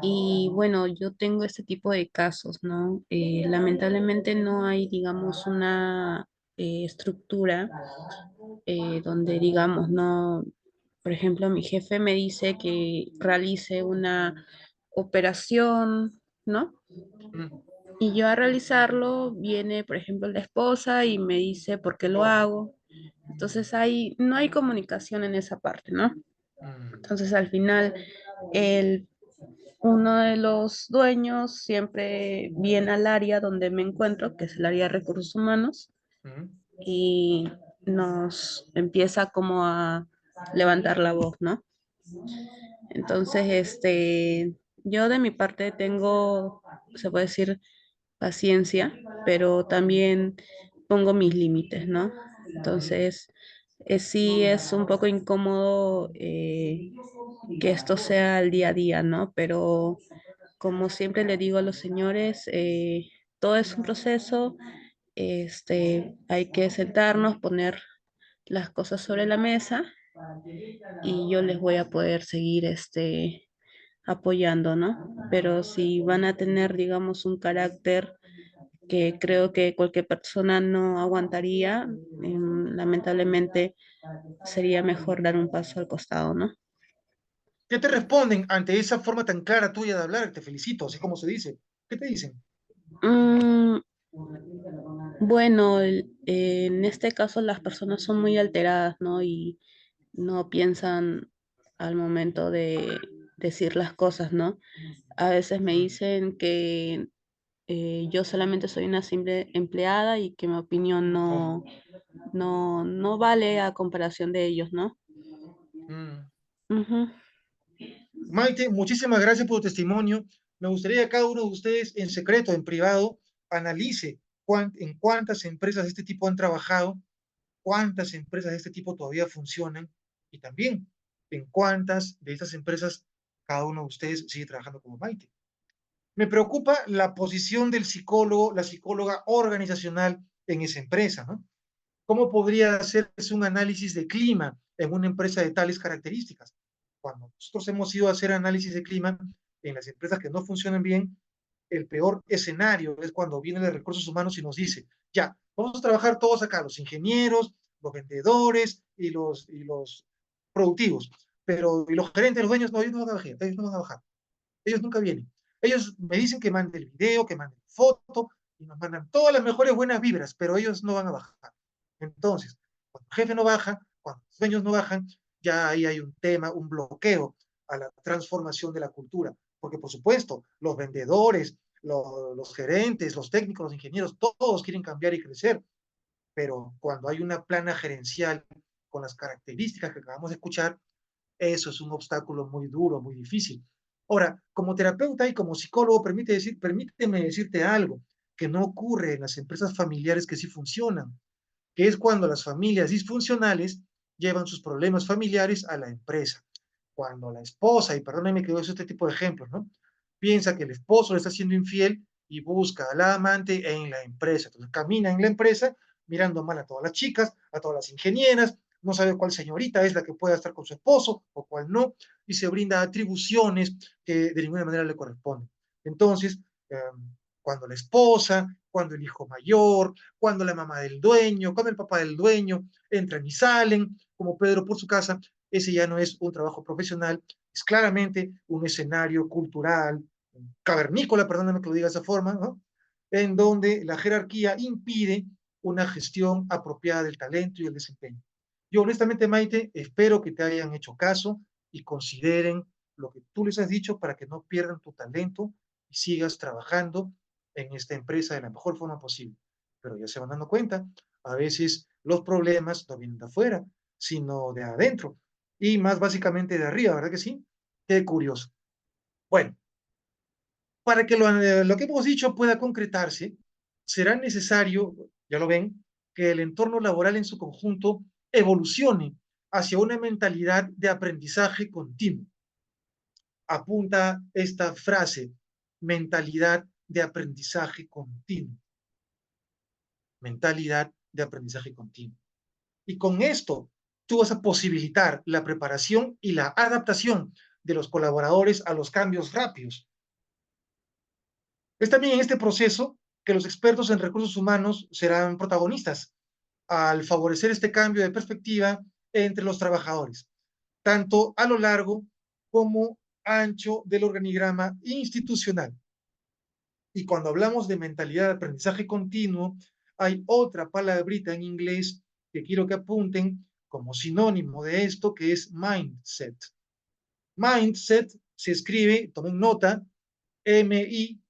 y bueno, yo tengo este tipo de casos, ¿no? Lamentablemente no hay, digamos, una estructura donde, digamos, no, por ejemplo, mi jefe me dice que realice una operación, ¿no? Mm, Y yo a realizarlo viene, por ejemplo, la esposa y me dice por qué lo hago. Entonces no hay comunicación en esa parte, ¿no? mm, Entonces al final el, uno de los dueños siempre viene al área donde me encuentro, que es el área de recursos humanos, mm. y nos empieza como a levantar la voz, ¿no? Entonces, yo de mi parte tengo, se puede decir, paciencia, pero también pongo mis límites, ¿no? Entonces, sí es un poco incómodo que esto sea el día a día, ¿no? Pero como siempre le digo a los señores, todo es un proceso, hay que sentarnos, poner las cosas sobre la mesa y yo les voy a poder seguir, apoyando, ¿no? Pero si van a tener, digamos, un carácter que creo que cualquier persona no aguantaría, lamentablemente sería mejor dar un paso al costado, ¿no? ¿Qué te responden ante esa forma tan clara tuya de hablar? Te felicito, así como se dice. ¿Qué te dicen? Mm, bueno, en este caso las personas son muy alteradas, ¿no? Y no piensan al momento de decir las cosas, ¿no? A veces me Mm, dicen que yo solamente soy una simple empleada y que mi opinión oh, no vale a comparación de ellos, ¿no? mm. Ujú. Maite, muchísimas gracias por tu testimonio. Me gustaría que cada uno de ustedes, en secreto, en privado, analice en cuántas empresas de este tipo han trabajado, cuántas empresas de este tipo todavía funcionan y también en cuántas de estas empresas cada uno de ustedes sigue trabajando como Maite. Me preocupa la posición del psicólogo, la psicóloga organizacional en esa empresa, ¿no? ¿Cómo podría hacerse un análisis de clima en una empresa de tales características? Cuando nosotros hemos ido a hacer análisis de clima en las empresas que no funcionan bien, el peor escenario es cuando viene de recursos humanos y nos dice, ya, vamos a trabajar todos acá, los ingenieros, los vendedores y los productivos, pero y los gerentes, los dueños, no, ellos no van a bajar, ellos no van a bajar, ellos nunca vienen. Ellos me dicen que mande el video, que mande foto, y nos mandan todas las mejores buenas vibras, pero ellos no van a bajar. Entonces, cuando el jefe no baja, cuando los dueños no bajan, ya ahí hay un tema, un bloqueo a la transformación de la cultura. Porque, por supuesto, los vendedores, los gerentes, los técnicos, los ingenieros, todos quieren cambiar y crecer. Pero cuando hay una plana gerencial con las características que acabamos de escuchar, eso es un obstáculo muy duro, muy difícil. Ahora, como terapeuta y como psicólogo, permíteme decirte algo que no ocurre en las empresas familiares que sí funcionan, que es cuando las familias disfuncionales llevan sus problemas familiares a la empresa. Cuando la esposa, y perdóname que doy este tipo de ejemplos, ¿no? Piensa que el esposo le está siendo infiel y busca a la amante en la empresa. Entonces camina en la empresa mirando mal a todas las chicas, a todas las ingenieras, no sabe cuál señorita es la que pueda estar con su esposo o cuál no, y se brinda atribuciones que de ninguna manera le corresponden. Entonces, cuando la esposa, cuando el hijo mayor, cuando la mamá del dueño, cuando el papá del dueño entran y salen, como Pedro por su casa, ese ya no es un trabajo profesional, es claramente un escenario cultural, cavernícola, perdóname que lo diga de esa forma, ¿no? En donde la jerarquía impide una gestión apropiada del talento y el desempeño. Yo honestamente, Maite, espero que te hayan hecho caso y consideren lo que tú les has dicho para que no pierdan tu talento y sigas trabajando en esta empresa de la mejor forma posible. Pero ya se van dando cuenta, a veces los problemas no vienen de afuera, sino de adentro y más básicamente de arriba, ¿verdad que sí? Qué curioso. Bueno, para que lo que hemos dicho pueda concretarse, será necesario, ya lo ven, que el entorno laboral en su conjunto evolucione hacia una mentalidad de aprendizaje continuo. Apunta esta frase, mentalidad de aprendizaje continuo. Mentalidad de aprendizaje continuo. Y con esto, tú vas a posibilitar la preparación y la adaptación de los colaboradores a los cambios rápidos. Es también en este proceso que los expertos en recursos humanos serán protagonistas al favorecer este cambio de perspectiva entre los trabajadores, tanto a lo largo como ancho del organigrama institucional. Y cuando hablamos de mentalidad de aprendizaje continuo, hay otra palabrita en inglés que quiero que apunten como sinónimo de esto, que es mindset. Mindset se escribe, tomen nota, M-I-N-D,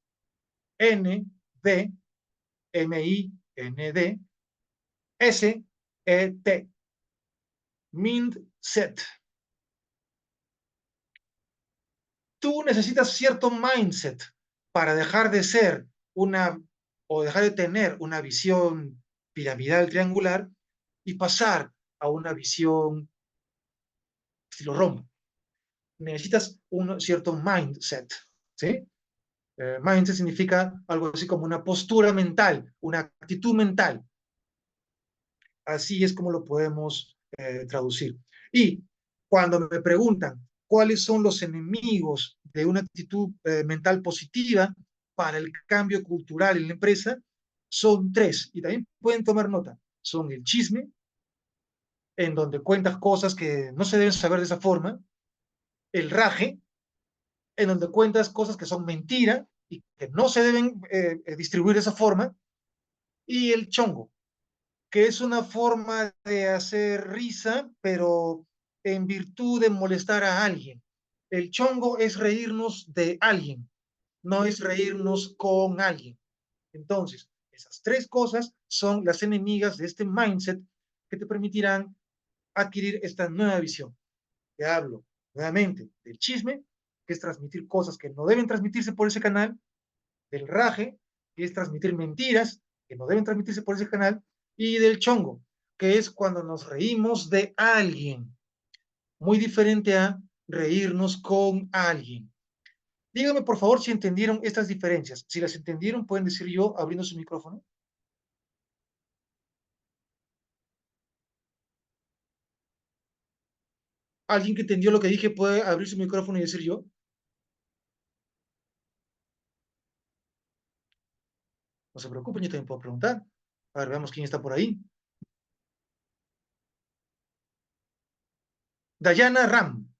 M-I-N-D, S-E-T, mindset. Tú necesitas cierto mindset para dejar de ser una o dejar de tener una visión piramidal triangular y pasar a una visión estilo rombo. Necesitas un cierto mindset, ¿sí? Mindset significa algo así como una postura mental, una actitud mental. Así es como lo podemos traducir. Y cuando me preguntan cuáles son los enemigos de una actitud mental positiva para el cambio cultural en la empresa, son tres. Y también pueden tomar nota. Son el chisme, en donde cuentas cosas que no se deben saber de esa forma, el raje, en donde cuentas cosas que son mentira y que no se deben distribuir de esa forma, y el chongo, que es una forma de hacer risa, pero en virtud de molestar a alguien. El chongo es reírnos de alguien, no es reírnos con alguien. Entonces, esas tres cosas son las enemigas de este mindset que te permitirán adquirir esta nueva visión. Te hablo nuevamente del chisme, que es transmitir cosas que no deben transmitirse por ese canal, del raje, que es transmitir mentiras que no deben transmitirse por ese canal, y del chongo, que es cuando nos reímos de alguien, muy diferente a reírnos con alguien. Díganme, por favor, si entendieron estas diferencias. Si las entendieron, pueden decir yo abriendo su micrófono. ¿Alguien que entendió lo que dije puede abrir su micrófono y decir yo? No se preocupen, yo también puedo preguntar. A ver, veamos quién está por ahí. Dayana Ram,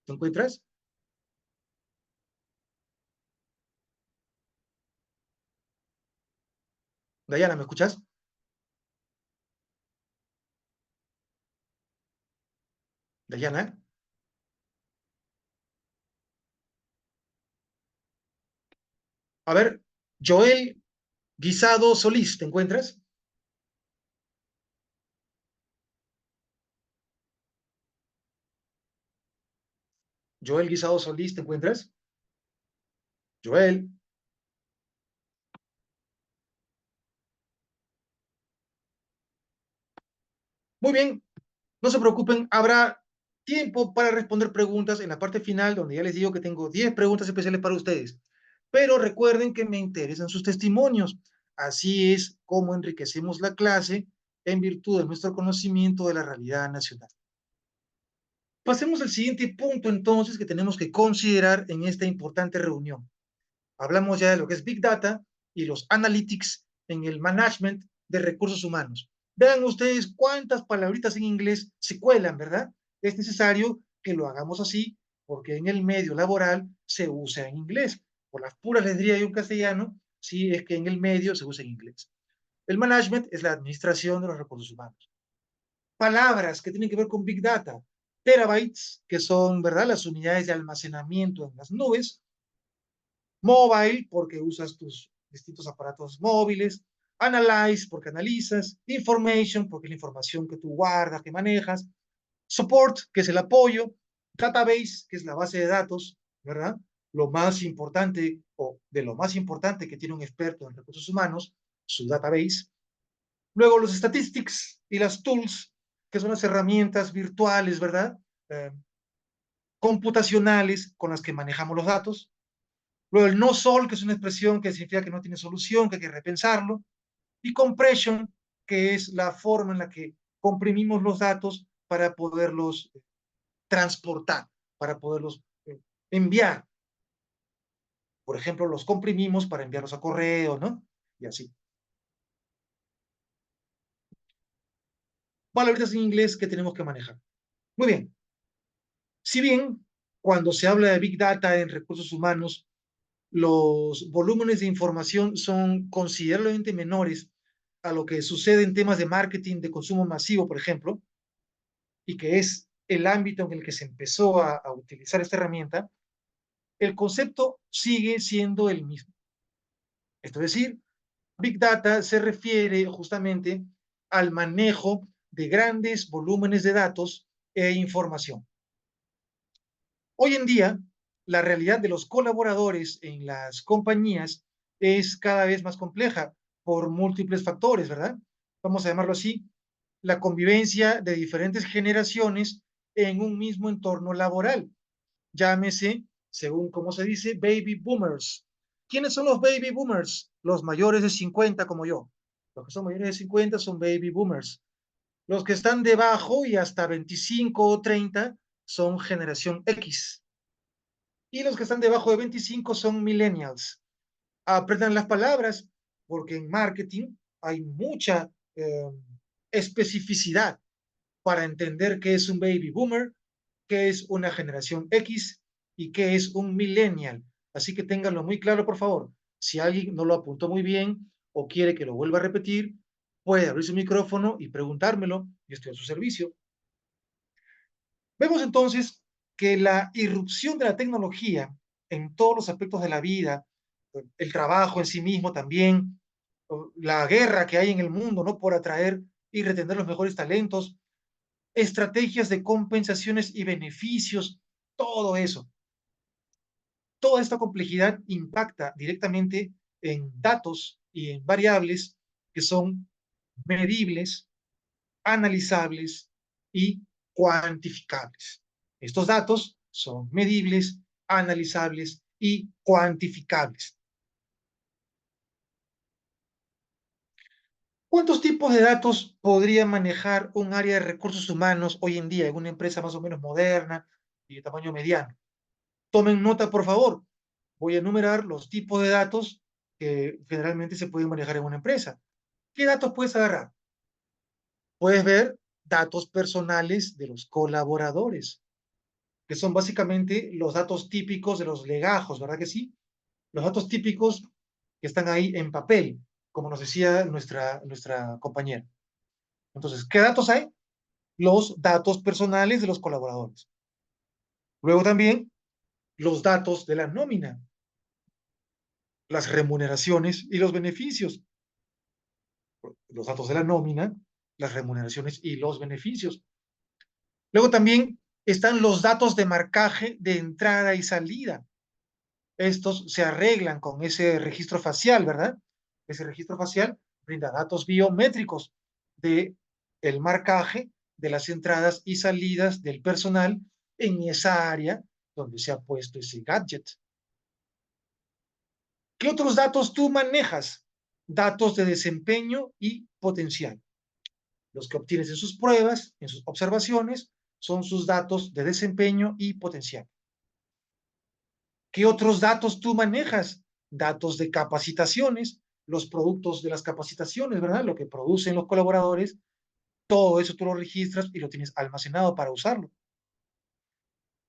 ¿te encuentras? Dayana, ¿me escuchas? Dayana. A ver, Joel Guisado Solís, ¿te encuentras? Joel Guisado Solís, ¿te encuentras? Joel. Muy bien, no se preocupen, habrá tiempo para responder preguntas en la parte final, donde ya les digo que tengo 10 preguntas especiales para ustedes. Pero recuerden que me interesan sus testimonios. Así es como enriquecemos la clase en virtud de nuestro conocimiento de la realidad nacional. Pasemos al siguiente punto entonces que tenemos que considerar en esta importante reunión. Hablamos ya de lo que es Big Data y los Analytics en el management de recursos humanos. Vean ustedes cuántas palabritas en inglés se cuelan, ¿verdad? Es necesario que lo hagamos así porque en el medio laboral se usa en inglés. Por las puras letrías de un castellano, sí es que en el medio se usa en inglés. El management es la administración de los recursos humanos. Palabras que tienen que ver con Big Data. Terabytes, que son, ¿verdad?, las unidades de almacenamiento en las nubes. Mobile, porque usas tus distintos aparatos móviles. Analyze, porque analizas. Information, porque es la información que tú guardas, que manejas. Support, que es el apoyo. Database, que es la base de datos, ¿verdad? Lo más importante, o de lo más importante que tiene un experto en recursos humanos, su database. Luego los statistics y las tools, que son las herramientas virtuales, ¿verdad? Computacionales con las que manejamos los datos. Luego el no sol, que es una expresión que significa que no tiene solución, que hay que repensarlo. Y compression, que es la forma en la que comprimimos los datos para poderlos transportar, para poderlos enviar. Por ejemplo, los comprimimos para enviarlos a correo, ¿no? Y así. Palabras en inglés que tenemos que manejar. Muy bien. Si bien, cuando se habla de Big Data en recursos humanos, los volúmenes de información son considerablemente menores a lo que sucede en temas de marketing de consumo masivo, por ejemplo, y que es el ámbito en el que se empezó a utilizar esta herramienta, el concepto sigue siendo el mismo. Esto es decir, Big Data se refiere justamente al manejo de grandes volúmenes de datos e información. Hoy en día, la realidad de los colaboradores en las compañías es cada vez más compleja por múltiples factores, ¿verdad? Vamos a llamarlo así, la convivencia de diferentes generaciones en un mismo entorno laboral. Llámese, según cómo se dice, baby boomers. ¿Quiénes son los baby boomers? Los mayores de 50 como yo. Los que son mayores de 50 son baby boomers. Los que están debajo y hasta 25 o 30 son generación X. Y los que están debajo de 25 son millennials. Aprendan las palabras porque en marketing hay mucha especificidad para entender qué es un baby boomer, qué es una generación X y qué es un millennial. Así que ténganlo muy claro, por favor. Si alguien no lo apuntó muy bien o quiere que lo vuelva a repetir, puede abrir su micrófono y preguntármelo. Yo estoy a su servicio. Vemos entonces que la irrupción de la tecnología en todos los aspectos de la vida, el trabajo en sí mismo también, la guerra que hay en el mundo, ¿no? Por atraer y retener los mejores talentos, estrategias de compensaciones y beneficios, todo eso. Toda esta complejidad impacta directamente en datos y en variables que son medibles, analizables y cuantificables. Estos datos son medibles, analizables y cuantificables. ¿Cuántos tipos de datos podría manejar un área de recursos humanos hoy en día en una empresa más o menos moderna y de tamaño mediano? Tomen nota, por favor. Voy a enumerar los tipos de datos que generalmente se pueden manejar en una empresa. ¿Qué datos puedes agarrar? Puedes ver datos personales de los colaboradores, que son básicamente los datos típicos de los legajos, ¿verdad que sí? Los datos típicos que están ahí en papel, como nos decía nuestra compañera. Entonces, ¿qué datos hay? Los datos personales de los colaboradores. Luego también los datos de la nómina, las remuneraciones y los beneficios. Los datos de la nómina, las remuneraciones y los beneficios. Luego también están los datos de marcaje de entrada y salida. Estos se arreglan con ese registro facial, ¿verdad? Ese registro facial brinda datos biométricos de el marcaje de las entradas y salidas del personal en esa área donde se ha puesto ese gadget. ¿Qué otros datos tú manejas? datos de desempeño y potencial. Los que obtienes en sus pruebas, en sus observaciones, son sus datos de desempeño y potencial. ¿Qué otros datos tú manejas? Datos de capacitaciones, los productos de las capacitaciones, ¿verdad? Lo que producen los colaboradores, todo eso tú lo registras y lo tienes almacenado para usarlo.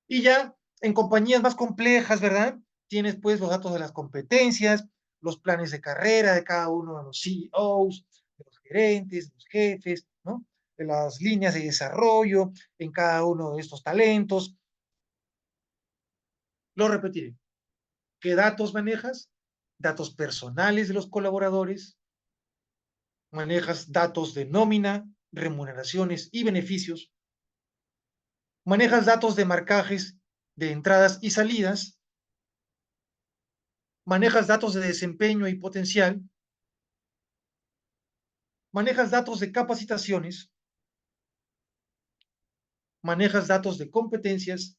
Y ya en compañías más complejas, ¿verdad? Tienes pues los datos de las competencias, los planes de carrera de cada uno de los CEOs, de los gerentes, de los jefes, ¿no? De las líneas de desarrollo en cada uno de estos talentos. Lo repetiré. ¿Qué datos manejas? Datos personales de los colaboradores, manejas datos de nómina, remuneraciones y beneficios, manejas datos de marcajes de entradas y salidas, manejas datos de desempeño y potencial, manejas datos de capacitaciones, manejas datos de competencias,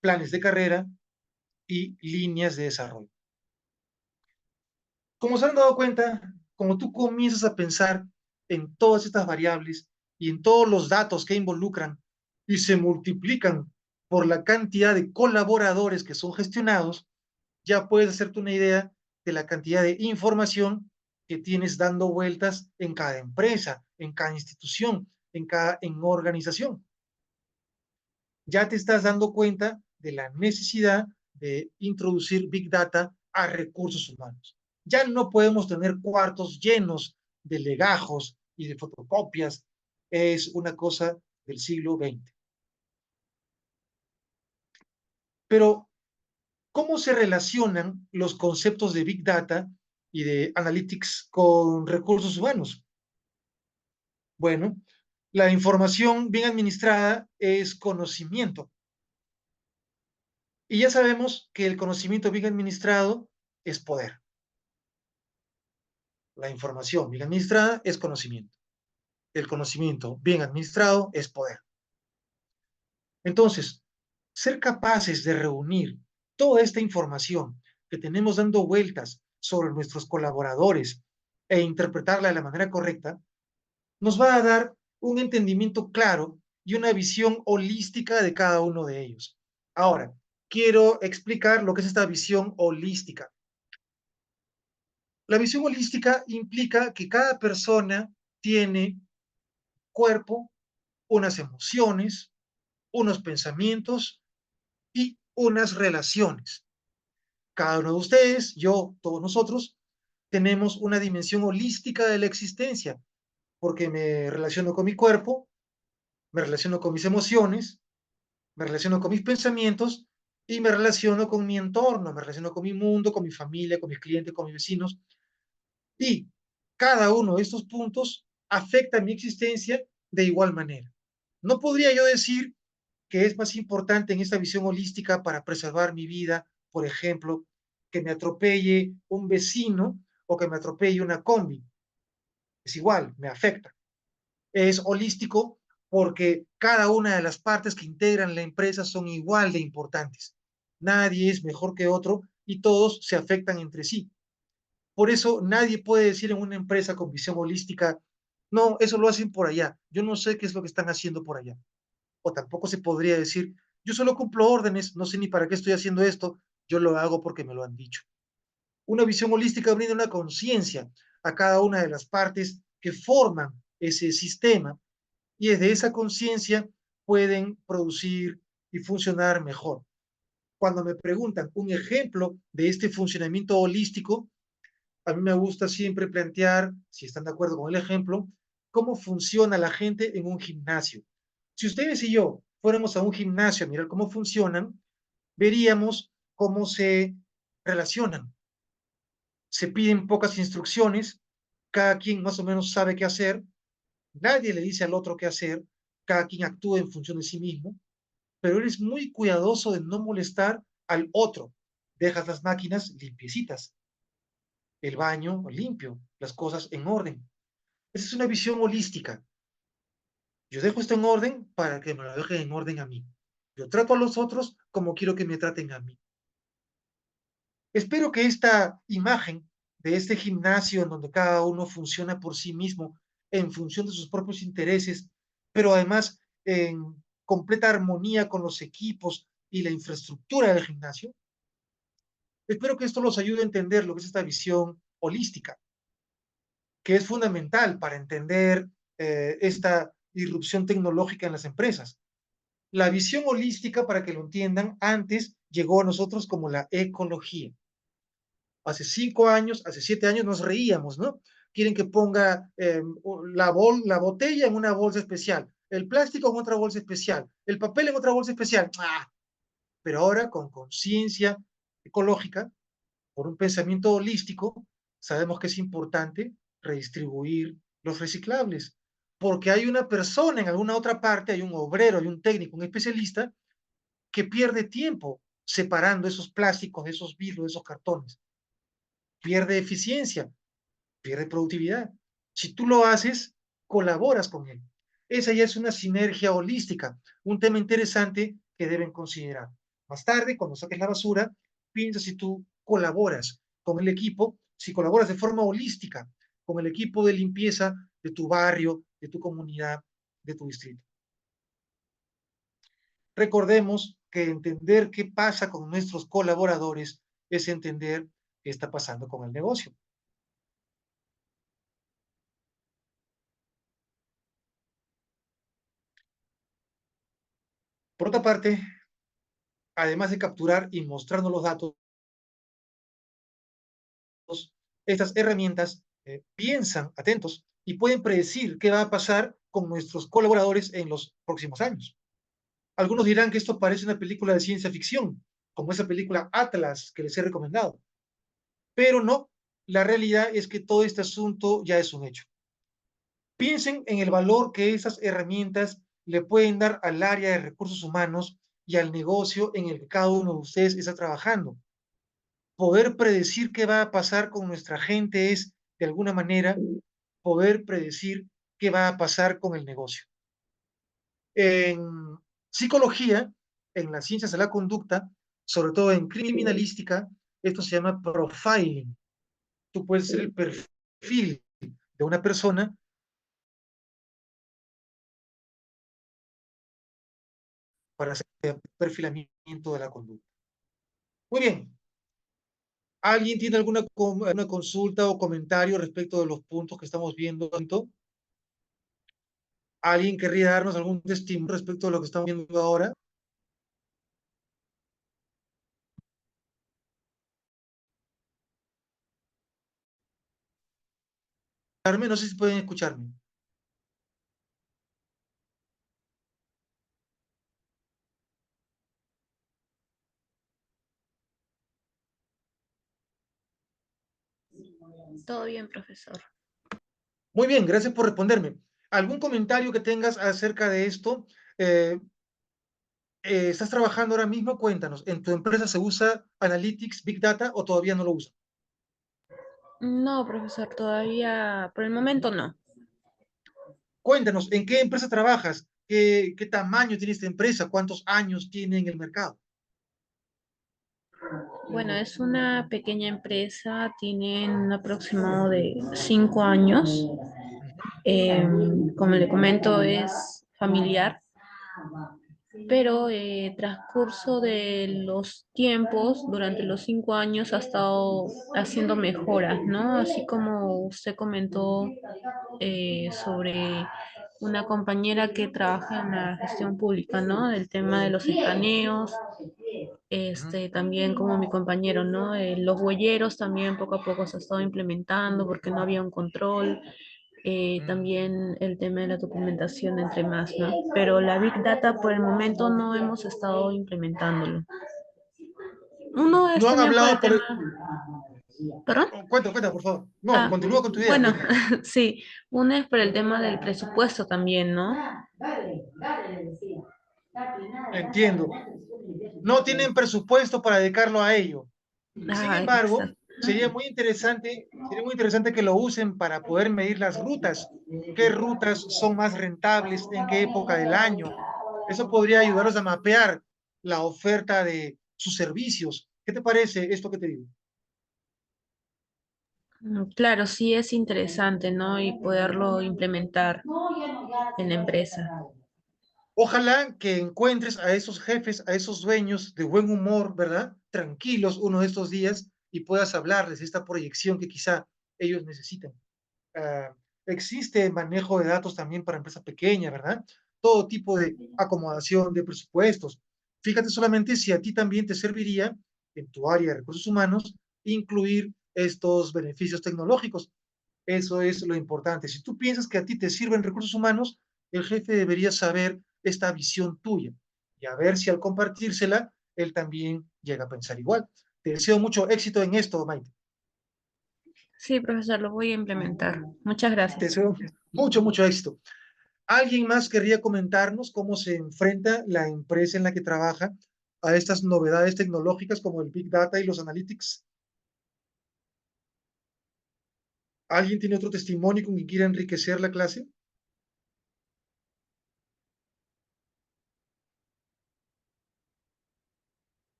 planes de carrera y líneas de desarrollo. Como se han dado cuenta, como tú comienzas a pensar en todas estas variables y en todos los datos que involucran y se multiplican por la cantidad de colaboradores que son gestionados, ya puedes hacerte una idea de la cantidad de información que tienes dando vueltas en cada empresa, en cada institución, en organización. Ya te estás dando cuenta de la necesidad de introducir Big Data a recursos humanos. Ya no podemos tener cuartos llenos de legajos y de fotocopias. Es una cosa del siglo XX. Pero, ¿cómo se relacionan los conceptos de Big Data y de Analytics con recursos humanos? Bueno, la información bien administrada es conocimiento. Y ya sabemos que el conocimiento bien administrado es poder. La información bien administrada es conocimiento. El conocimiento bien administrado es poder. Entonces, ser capaces de reunir toda esta información que tenemos dando vueltas sobre nuestros colaboradores e interpretarla de la manera correcta, nos va a dar un entendimiento claro y una visión holística de cada uno de ellos. Ahora, quiero explicar lo que es esta visión holística. La visión holística implica que cada persona tiene cuerpo, unas emociones, unos pensamientos y unas relaciones. Cada uno de ustedes, yo, todos nosotros, tenemos una dimensión holística de la existencia, porque me relaciono con mi cuerpo, me relaciono con mis emociones, me relaciono con mis pensamientos y me relaciono con mi entorno, me relaciono con mi mundo, con mi familia, con mis clientes, con mis vecinos. Y cada uno de estos puntos afecta mi existencia de igual manera. No podría yo decir que es más importante en esta visión holística para preservar mi vida, por ejemplo, que me atropelle un vecino o que me atropelle una combi. Es igual, me afecta. Es holístico porque cada una de las partes que integran la empresa son igual de importantes. Nadie es mejor que otro y todos se afectan entre sí. Por eso nadie puede decir en una empresa con visión holística, no, eso lo hacen por allá. Yo no sé qué es lo que están haciendo por allá. O tampoco se podría decir, yo solo cumplo órdenes, no sé ni para qué estoy haciendo esto, yo lo hago porque me lo han dicho. Una visión holística brinda una conciencia a cada una de las partes que forman ese sistema y desde esa conciencia pueden producir y funcionar mejor. Cuando me preguntan un ejemplo de este funcionamiento holístico, a mí me gusta siempre plantear, si están de acuerdo con el ejemplo, cómo funciona la gente en un gimnasio. Si ustedes y yo fuéramos a un gimnasio a mirar cómo funcionan, veríamos cómo se relacionan. Se piden pocas instrucciones, cada quien más o menos sabe qué hacer, nadie le dice al otro qué hacer, cada quien actúa en función de sí mismo, pero eres muy cuidadoso de no molestar al otro. Dejas las máquinas limpiecitas, el baño limpio, las cosas en orden. Esa es una visión holística. Yo dejo esto en orden para que me lo dejen en orden a mí. Yo trato a los otros como quiero que me traten a mí. Espero que esta imagen de este gimnasio en donde cada uno funciona por sí mismo en función de sus propios intereses, pero además en completa armonía con los equipos y la infraestructura del gimnasio. Espero que esto los ayude a entender lo que es esta visión holística, que es fundamental para entender esta irrupción tecnológica en las empresas. La visión holística, para que lo entiendan, antes llegó a nosotros como la ecología. Hace 5 años, hace 7 años nos reíamos, ¿no? Quieren que ponga la botella en una bolsa especial, el plástico en otra bolsa especial, el papel en otra bolsa especial. ¡Ah! Pero ahora, con conciencia ecológica, por un pensamiento holístico, sabemos que es importante redistribuir los reciclables, porque hay una persona en alguna otra parte, hay un obrero, hay un técnico, un especialista, que pierde tiempo separando esos plásticos, esos vidrios, esos cartones. Pierde eficiencia, pierde productividad. Si tú lo haces, colaboras con él. Esa ya es una sinergia holística, un tema interesante que deben considerar. Más tarde, cuando saques la basura, piensa si tú colaboras con el equipo, si colaboras de forma holística con el equipo de limpieza de tu barrio, de tu comunidad, de tu distrito. Recordemos que entender qué pasa con nuestros colaboradores es entender qué está pasando con el negocio. Por otra parte, además de capturar y mostrarnos los datos, estas herramientas piensan, atentos, y pueden predecir qué va a pasar con nuestros colaboradores en los próximos años. Algunos dirán que esto parece una película de ciencia ficción, como esa película Atlas que les he recomendado. Pero no, la realidad es que todo este asunto ya es un hecho. Piensen en el valor que esas herramientas le pueden dar al área de recursos humanos y al negocio en el que cada uno de ustedes está trabajando. Poder predecir qué va a pasar con nuestra gente es, de alguna manera, poder predecir qué va a pasar con el negocio. En psicología, en las ciencias de la conducta, sobre todo en criminalística, esto se llama profiling. Tú puedes hacer el perfil de una persona para hacer el perfilamiento de la conducta. Muy bien. ¿Alguien tiene alguna consulta o comentario respecto de los puntos que estamos viendo? ¿Alguien querría darnos algún testimonio respecto a lo que estamos viendo ahora? No sé si pueden escucharme. Todo bien, profesor. Muy bien, gracias por responderme. ¿Algún comentario que tengas acerca de esto? Eh, ¿Estás trabajando ahora mismo? Cuéntanos. ¿En tu empresa se usa Analytics, Big Data o todavía no lo usa? No, profesor, todavía, por el momento no. Cuéntanos, ¿en qué empresa trabajas? ¿Qué tamaño tiene esta empresa? ¿Cuántos años tiene en el mercado? Bueno, es una pequeña empresa, tienen un aproximado de 5 años. Como le comento, es familiar, pero transcurso de los tiempos, durante los 5 años, ha estado haciendo mejoras, ¿no? Así como usted comentó sobre una compañera que trabaja en la gestión pública, ¿no? El tema de los escaneos, Ujú, también como mi compañero, ¿no? Los huelleros también poco a poco se ha estado implementando porque no había un control, ujú. también el tema de la documentación, entre más, ¿no? Pero la Big Data por el momento no hemos estado implementándolo. Uno es No han también por hablado el por... tema, ¿perdón? Cuenta, por favor. No, Ah, continúa con tu idea, bueno, cuenta. sí, uno es por el tema del presupuesto también, ¿no? Entiendo. No tienen presupuesto para dedicarlo a ello. Sin Ah, embargo, exacto. sería muy interesante que lo usen para poder medir las rutas. ¿Qué rutas son más rentables? ¿En qué época del año? Eso podría ayudarlos a mapear la oferta de sus servicios. ¿Qué te parece esto que te digo? Claro, sí es interesante, ¿no? Y poderlo implementar en la empresa. Ojalá que encuentres a esos jefes, a esos dueños de buen humor, ¿verdad? Tranquilos uno de estos días y puedas hablarles de esta proyección que quizá ellos necesitan. Uh, existe manejo de datos también para empresas pequeñas, ¿verdad? Todo tipo de acomodación de presupuestos. Fíjate solamente si a ti también te serviría en tu área de recursos humanos incluir estos beneficios tecnológicos. Eso es lo importante. Si tú piensas que a ti te sirven recursos humanos, el jefe debería saber esta visión tuya y a ver si al compartírsela, él también llega a pensar igual. Te deseo mucho éxito en esto, Maite. Sí, profesor, lo voy a implementar. Muchas Te gracias. deseo mucho, mucho éxito. ¿Alguien más querría comentarnos cómo se enfrenta la empresa en la que trabaja a estas novedades tecnológicas como el Big Data y los Analytics? ¿Alguien tiene otro testimonio con que quiera enriquecer la clase?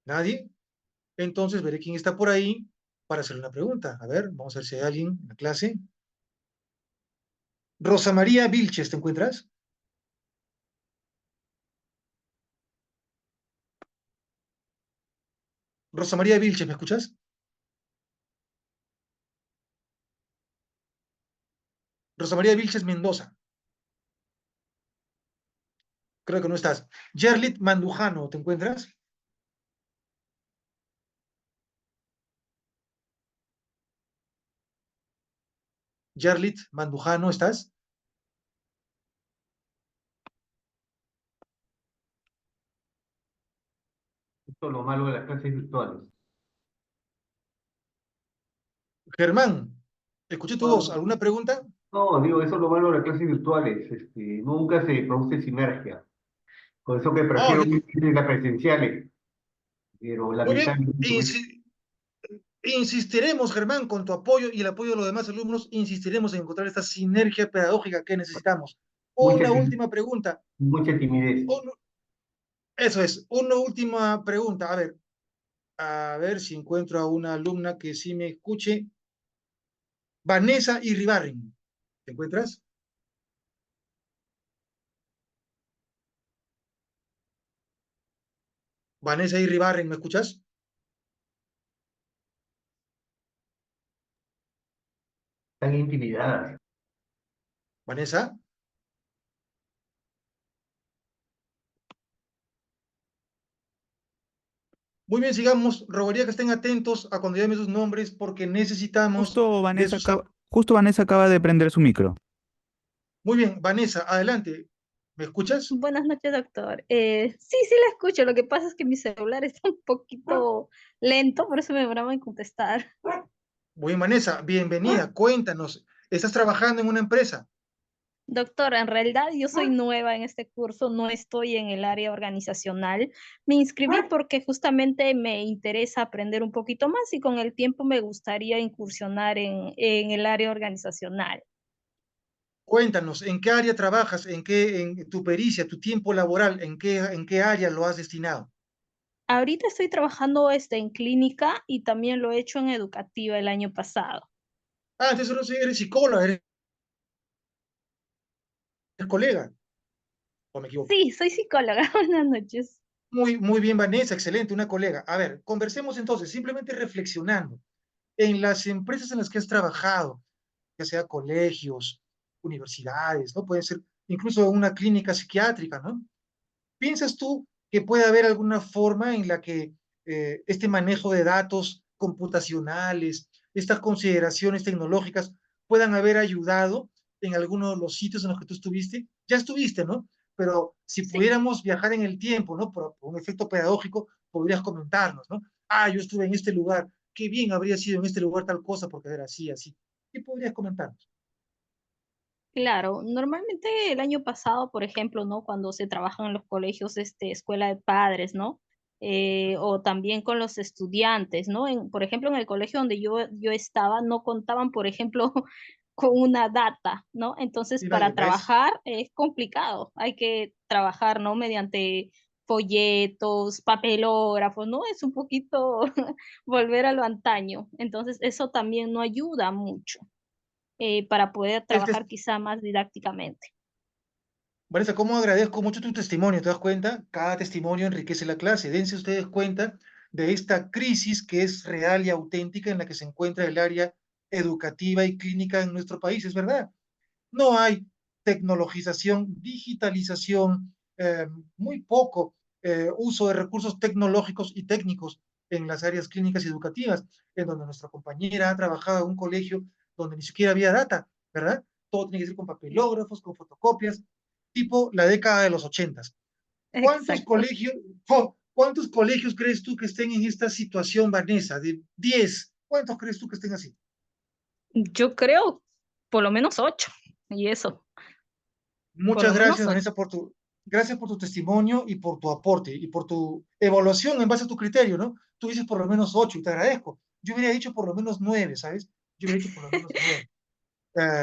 ¿Nadie? Entonces veré quién está por ahí para hacerle una pregunta. A ver, vamos a ver si hay alguien en la clase. Rosa María Vilches, ¿te encuentras? Rosa María Vilches, ¿me escuchas? Rosa María Vilches Mendoza, creo que no estás. Yerlit Mandujano, ¿te encuentras? Yerlit Mandujano, ¿estás? Esto es lo malo de las clases virtuales. Germán, escuché tu voz. No, ¿Alguna pregunta? no, digo, eso es lo malo de las clases virtuales. Nunca se produce sinergia. Por eso que Oh, prefiero mil veces las presenciales, pero muy bien. lamentablemente Insistiremos, Germán, con tu apoyo y el apoyo de los demás alumnos, insistiremos en encontrar esta sinergia pedagógica que necesitamos. mucha, Una última pregunta. mucha timidez. Un- eso es, una última pregunta. A ver si encuentro a una alumna que sí me escuche. Vanessa Irribarren, ¿te encuentras? Vanessa Irribarren, ¿me escuchas? Están intimidadas. Vanessa. Muy bien, sigamos. Rogaría que estén atentos a cuando llame sus nombres porque necesitamos de sus... Justo Vanessa acaba de prender su micro. Muy bien, Vanessa, adelante. ¿Me escuchas? Buenas noches, doctor. Sí, la escucho. Lo que pasa es que mi celular está un poquito lento, por eso me demoraba en contestar. Muy bien, Vanessa, bienvenida. Cuéntanos, ¿estás trabajando en una empresa? Doctor, en realidad yo soy nueva en este curso, no estoy en el área organizacional. Me inscribí porque justamente me interesa aprender un poquito más y con el tiempo me gustaría incursionar en el área organizacional. Cuéntanos, ¿en qué área trabajas? En tu pericia, tu tiempo laboral, en qué área lo has destinado? Ahorita estoy trabajando en clínica y también lo he hecho en educativa el año pasado. Ah, entonces no sé, eres psicóloga, eres colega, o me equivoco. Sí, soy psicóloga. Buenas noches. Muy bien, Vanessa, excelente, una colega. A ver, conversemos entonces, simplemente reflexionando. En las empresas en las que has trabajado, ya sea colegios, universidades, ¿no? Pueden ser incluso una clínica psiquiátrica, ¿no? ¿Piensas tú que puede haber alguna forma en la que este manejo de datos computacionales, estas consideraciones tecnológicas puedan haber ayudado en alguno de los sitios en los que tú estuviste? Ya estuviste, ¿no? Pero si Sí. pudiéramos viajar en el tiempo, ¿no? Por un efecto pedagógico, podrías comentarnos, ¿no? Ah, yo estuve en este lugar, qué bien habría sido en este lugar tal cosa porque era así, así. ¿Qué podrías comentarnos? Claro, normalmente el año pasado, por ejemplo, ¿no? Cuando se trabajan en los colegios, escuela de padres, ¿no? O también con los estudiantes, ¿no? Por ejemplo, en el colegio donde yo estaba, no contaban, por ejemplo, con una data, ¿no? Entonces, Y para ¿ves? trabajar es complicado, hay que trabajar, ¿no? Mediante folletos, papelógrafos, ¿no? Es un poquito volver a lo antaño. Entonces, eso también no ayuda mucho para poder El tes- trabajar quizá más didácticamente. Vanessa, cómo agradezco mucho tu testimonio, ¿te das cuenta? Cada testimonio enriquece la clase. Dense ustedes cuenta de esta crisis que es real y auténtica en la que se encuentra el área educativa y clínica en nuestro país, es verdad. No hay tecnologización, digitalización, muy poco uso de recursos tecnológicos y técnicos en las áreas clínicas y educativas, en donde nuestra compañera ha trabajado en un colegio donde ni siquiera había data, ¿verdad? Todo tiene que ser con papelógrafos, con fotocopias, tipo la década de los 80. ¿Cuántos Exacto. colegios, cuántos colegios crees tú que estén en esta situación, Vanessa? De 10, ¿cuántos crees tú que estén así? Yo creo por lo menos 8, y eso, por lo Muchas menos gracias, 8. Vanessa, gracias por tu testimonio y por tu aporte y por tu evaluación en base a tu criterio, ¿no? Tú dices por lo menos 8 y te agradezco. Yo hubiera dicho por lo menos 9, ¿sabes? Yo hubiera dicho por lo menos 9.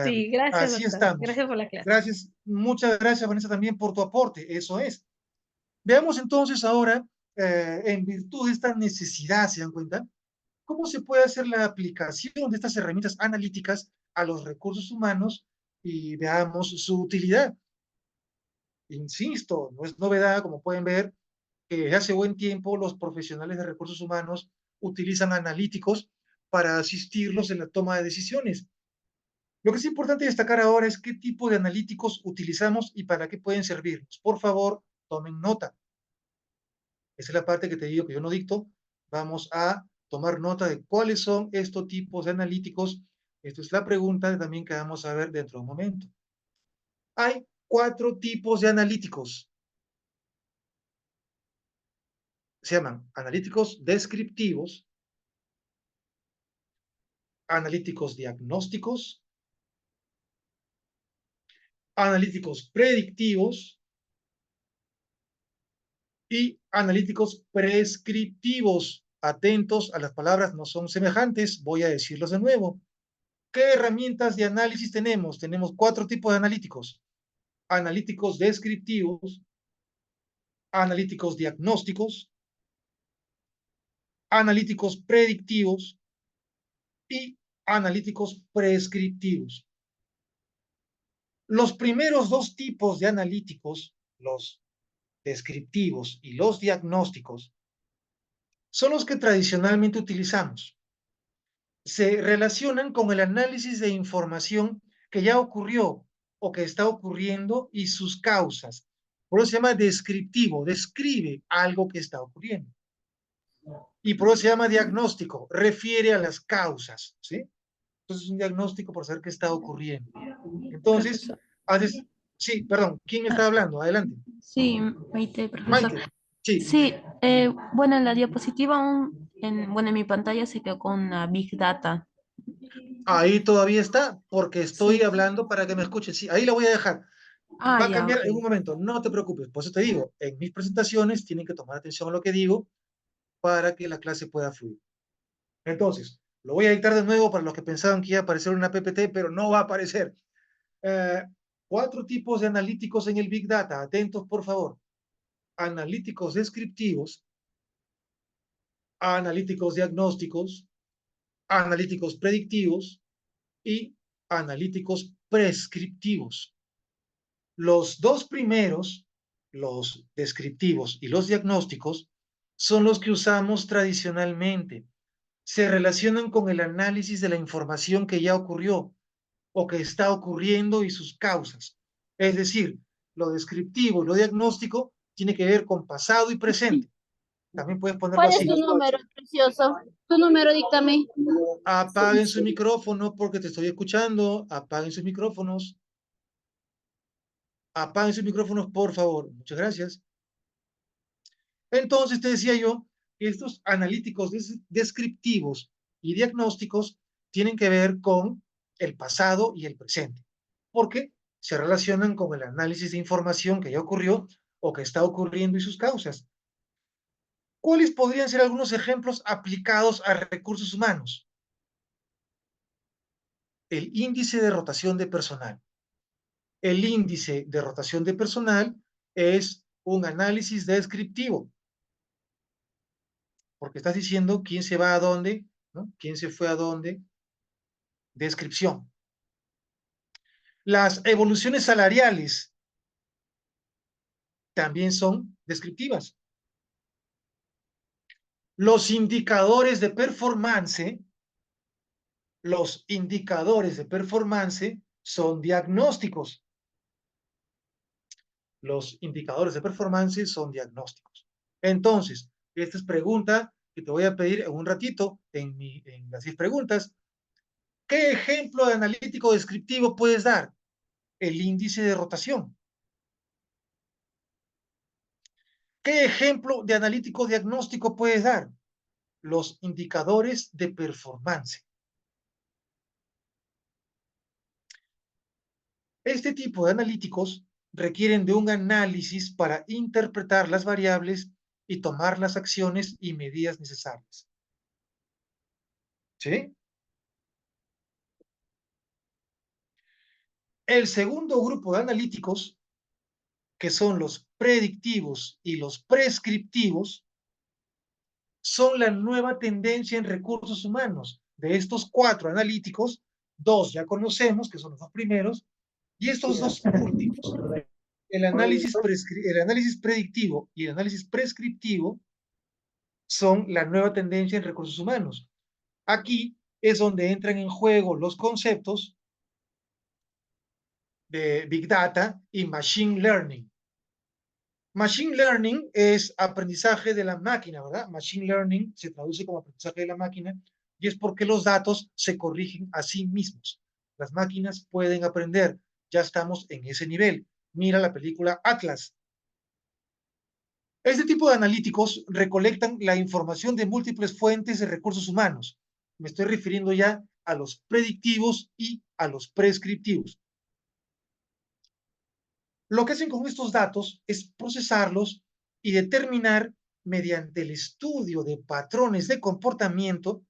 Sí, gracias, Así doctor. estamos. Gracias por la clase. Gracias, muchas gracias, Vanessa, también por tu aporte. Eso es. Veamos entonces ahora, en virtud de esta necesidad, ¿se dan cuenta? ¿Cómo se puede hacer la aplicación de estas herramientas analíticas a los recursos humanos y veamos su utilidad? Insisto, no es novedad, como pueden ver, que desde hace buen tiempo los profesionales de recursos humanos utilizan analíticos para asistirlos en la toma de decisiones. Lo que es importante destacar ahora es qué tipo de analíticos utilizamos y para qué pueden servirnos. Por favor, tomen nota. Esa es la parte que te digo que yo no dicto. Vamos a tomar nota de cuáles son estos tipos de analíticos. Esta es la pregunta también que vamos a ver dentro de un momento. Hay 4 tipos de analíticos. Se llaman analíticos descriptivos, analíticos diagnósticos, analíticos predictivos y analíticos prescriptivos. Atentos a las palabras, no son semejantes, voy a decirlos de nuevo. ¿Qué herramientas de análisis tenemos? Tenemos 4 tipos de analíticos. Analíticos descriptivos, analíticos diagnósticos, analíticos predictivos y analíticos prescriptivos. Los primeros 2 tipos de analíticos, los descriptivos y los diagnósticos, son los que tradicionalmente utilizamos. Se relacionan con el análisis de información que ya ocurrió o que está ocurriendo y sus causas. Por eso se llama descriptivo, describe algo que está ocurriendo. Y por eso se llama diagnóstico, refiere a las causas, ¿sí? Entonces es un diagnóstico por saber qué está ocurriendo. Entonces, Profesor. haces, sí, perdón, ¿quién Ah, está hablando? Adelante. sí, Maite, profesor. Maite, sí, Sí, bueno, en la diapositiva bueno, en mi pantalla se quedó con una Big Data. ahí todavía está, porque estoy Sí. hablando para que me escuches. Sí, ahí la voy a dejar. Ah, Va a ya, ok. cambiar en un momento, no te preocupes. Por eso te digo, en mis presentaciones tienen que tomar atención a lo que digo para que la clase pueda fluir. Entonces, lo voy a dictar de nuevo para los que pensaban que iba a aparecer una PPT, pero no va a aparecer. Eh, 4 tipos de analíticos en el Big Data. Atentos, por favor. Analíticos descriptivos, analíticos diagnósticos, analíticos predictivos y analíticos prescriptivos. Los 2 primeros, los descriptivos y los diagnósticos, son los que usamos tradicionalmente. Se relacionan con el análisis de la información que ya ocurrió o que está ocurriendo y sus causas. Es decir, lo descriptivo y lo diagnóstico tiene que ver con pasado y presente. También puedes ponerlo ¿Cuál es así. tu número, precioso? Tu número, díctame. Apaguen su micrófono porque te estoy escuchando. Apaguen sus micrófonos. Apaguen sus micrófonos, por favor. Muchas gracias. Entonces, te decía yo, que estos analíticos descriptivos y diagnósticos tienen que ver con el pasado y el presente, porque se relacionan con el análisis de información que ya ocurrió o que está ocurriendo y sus causas. ¿Cuáles podrían ser algunos ejemplos aplicados a recursos humanos? El índice de rotación de personal. El índice de rotación de personal es un análisis descriptivo, porque estás diciendo quién se va a dónde, ¿no? Quién se fue a dónde, descripción. Las evoluciones salariales también son descriptivas. Los indicadores de performance son diagnósticos. Los indicadores de performance son diagnósticos. Entonces, esta es pregunta que te voy a pedir en un ratito en las 10 preguntas. ¿Qué ejemplo de analítico descriptivo puedes dar? El índice de rotación. ¿Qué ejemplo de analítico diagnóstico puedes dar? Los indicadores de performance. Este tipo de analíticos requieren de un análisis para interpretar las variables y tomar las acciones y medidas necesarias. ¿Sí? El segundo grupo de analíticos, que son los predictivos y los prescriptivos, son la nueva tendencia en recursos humanos. De estos 4 analíticos, 2 ya conocemos, que son los 2 primeros, y estos 2 últimos, el análisis predictivo y el análisis prescriptivo, son la nueva tendencia en recursos humanos. Aquí es donde entran en juego los conceptos de Big Data y Machine Learning. Machine Learning es aprendizaje de la máquina, ¿verdad? Machine Learning se traduce como aprendizaje de la máquina y es porque los datos se corrigen a sí mismos. Las máquinas pueden aprender. Ya estamos en ese nivel. Mira la película Atlas. Este tipo de analíticos recolectan la información de múltiples fuentes de recursos humanos. Me estoy refiriendo ya a los predictivos y a los prescriptivos. Lo que hacen con estos datos es procesarlos y determinar mediante el estudio de patrones de comportamiento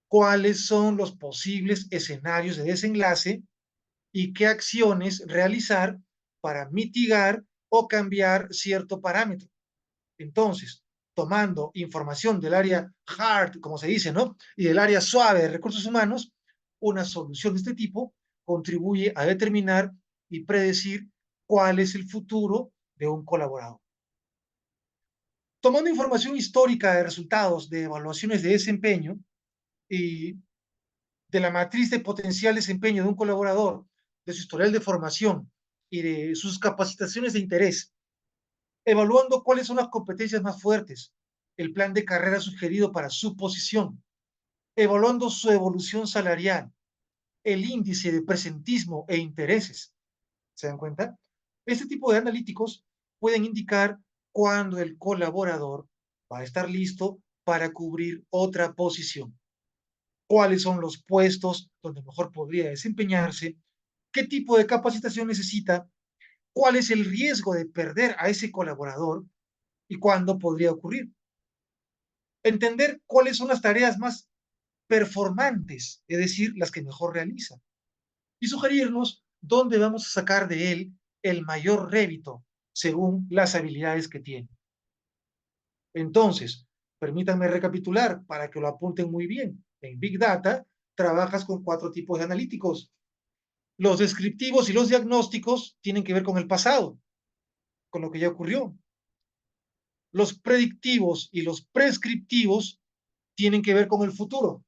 cuáles son los posibles escenarios de desenlace y qué acciones realizar para mitigar o cambiar cierto parámetro. Entonces, tomando información del área hard, como se dice, ¿no? Y del área suave de recursos humanos, una solución de este tipo contribuye a determinar y predecir cuál es el futuro de un colaborador. Tomando información histórica de resultados de evaluaciones de desempeño y de la matriz de potencial desempeño de un colaborador, de su historial de formación y de sus capacitaciones de interés, evaluando cuáles son las competencias más fuertes, el plan de carrera sugerido para su posición, evaluando su evolución salarial, el índice de presentismo e intereses. ¿Se dan cuenta? Este tipo de analíticos pueden indicar cuándo el colaborador va a estar listo para cubrir otra posición, cuáles son los puestos donde mejor podría desempeñarse, qué tipo de capacitación necesita, cuál es el riesgo de perder a ese colaborador y cuándo podría ocurrir. Entender cuáles son las tareas más performantes, es decir, las que mejor realiza, y sugerirnos dónde vamos a sacar de él el mayor rédito según las habilidades que tiene. Entonces, permítanme recapitular para que lo apunten muy bien. En Big Data trabajas con 4 tipos de analíticos. Los descriptivos y los diagnósticos tienen que ver con el pasado, con lo que ya ocurrió. Los predictivos y los prescriptivos tienen que ver con el futuro.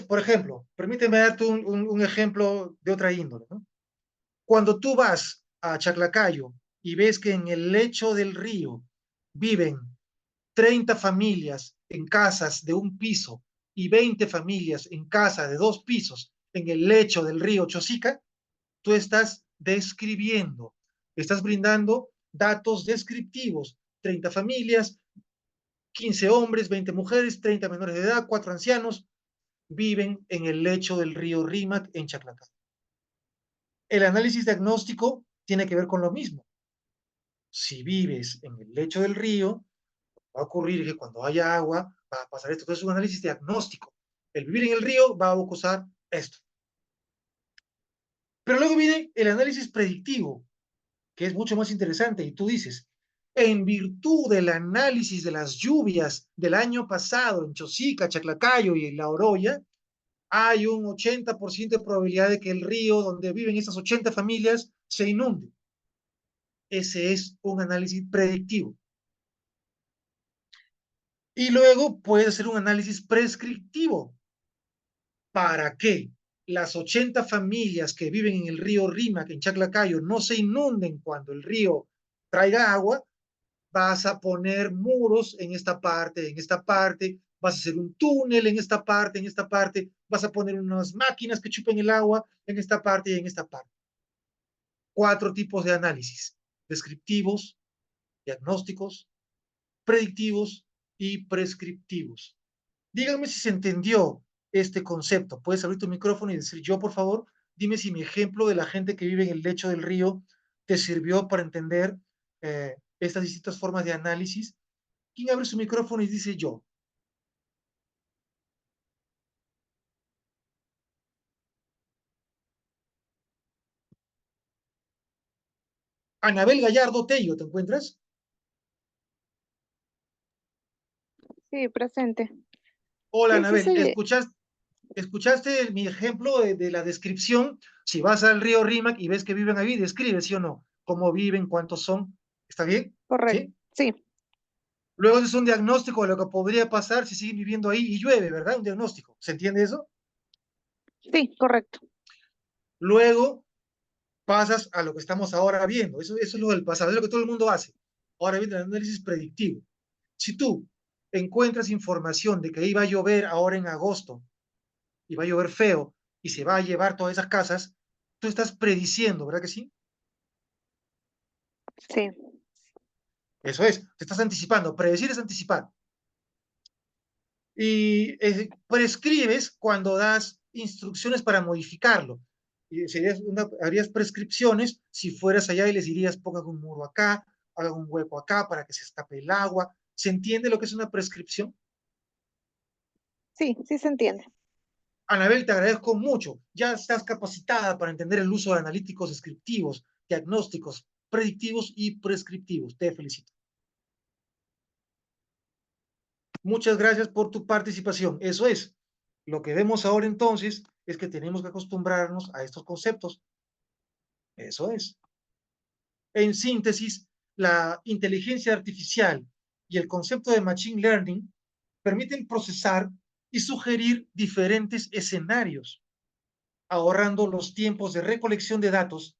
Por ejemplo, permíteme darte un ejemplo de otra índole, ¿no? Cuando tú vas a Chaclacayo y ves que en el lecho del río viven 30 familias en casas de un piso y 20 familias en casas de 2 pisos en el lecho del río Chosica, tú estás describiendo, estás brindando datos descriptivos, 30 familias, 15 hombres, 20 mujeres, 30 menores de edad, 4 ancianos, viven en el lecho del río Rímac en Chaclacayo. El análisis diagnóstico tiene que ver con lo mismo. Si vives en el lecho del río, va a ocurrir que cuando haya agua va a pasar esto. Entonces es un análisis diagnóstico. El vivir en el río va a causar esto. Pero luego viene el análisis predictivo. que es mucho más interesante, y tú dices, en virtud del análisis de las lluvias del año pasado en Chosica, Chaclacayo y en La Oroya, hay un 80% de probabilidad de que el río donde viven esas 80 familias se inunde. Ese es un análisis predictivo. Y luego puede ser un análisis prescriptivo. ¿Para qué? Las 80 familias que viven en el río Rímac, en Chaclacayo, no se inunden cuando el río traiga agua. Vas a poner muros en esta parte, vas a hacer un túnel en esta parte, vas a poner unas máquinas que chupen el agua en esta parte y en esta parte. 4 tipos de análisis: descriptivos, diagnósticos, predictivos y prescriptivos. Díganme si se entendió este concepto. Puedes abrir tu micrófono y decir yo, por favor. Dime si mi ejemplo de la gente que vive en el lecho del río te sirvió para entender estas distintas formas de análisis. ¿Quién abre su micrófono y dice yo? Anabel Gallardo Tello, ¿te encuentras? Sí, presente. Hola, Sí, sí, Anabel. sí. ¿Escuchaste mi ejemplo de la descripción? Si vas al río Rímac y ves que viven ahí, describe, ¿sí o no? ¿Cómo viven? ¿Cuántos son? ¿Está bien? Correcto. ¿Sí? Sí, Luego es un diagnóstico de lo que podría pasar si siguen viviendo ahí y llueve, ¿verdad? Un diagnóstico. ¿Se entiende eso? sí, correcto. Luego pasas a lo que estamos ahora viendo. Eso es lo del pasado, es lo que todo el mundo hace. Ahora viene el análisis predictivo. Si tú encuentras información de que iba a llover ahora en agosto y va a llover feo y se va a llevar todas esas casas, tú estás prediciendo, ¿verdad que sí? Sí, Eso es, te estás anticipando. Predecir es anticipar. Y prescribes cuando das instrucciones para modificarlo. Y harías prescripciones si fueras allá y les dirías pongan un muro acá, hagan un hueco acá para que se escape el agua. ¿Se entiende lo que es una prescripción? sí, sí se entiende. Anabel, te agradezco mucho. Ya estás capacitada para entender el uso de analíticos descriptivos, diagnósticos, predictivos y prescriptivos. Te felicito. Muchas gracias por tu participación. Eso es. Lo que vemos ahora entonces es que tenemos que acostumbrarnos a estos conceptos. Eso es. En síntesis, la inteligencia artificial y el concepto de machine learning permiten procesar y sugerir diferentes escenarios, ahorrando los tiempos de recolección de datos,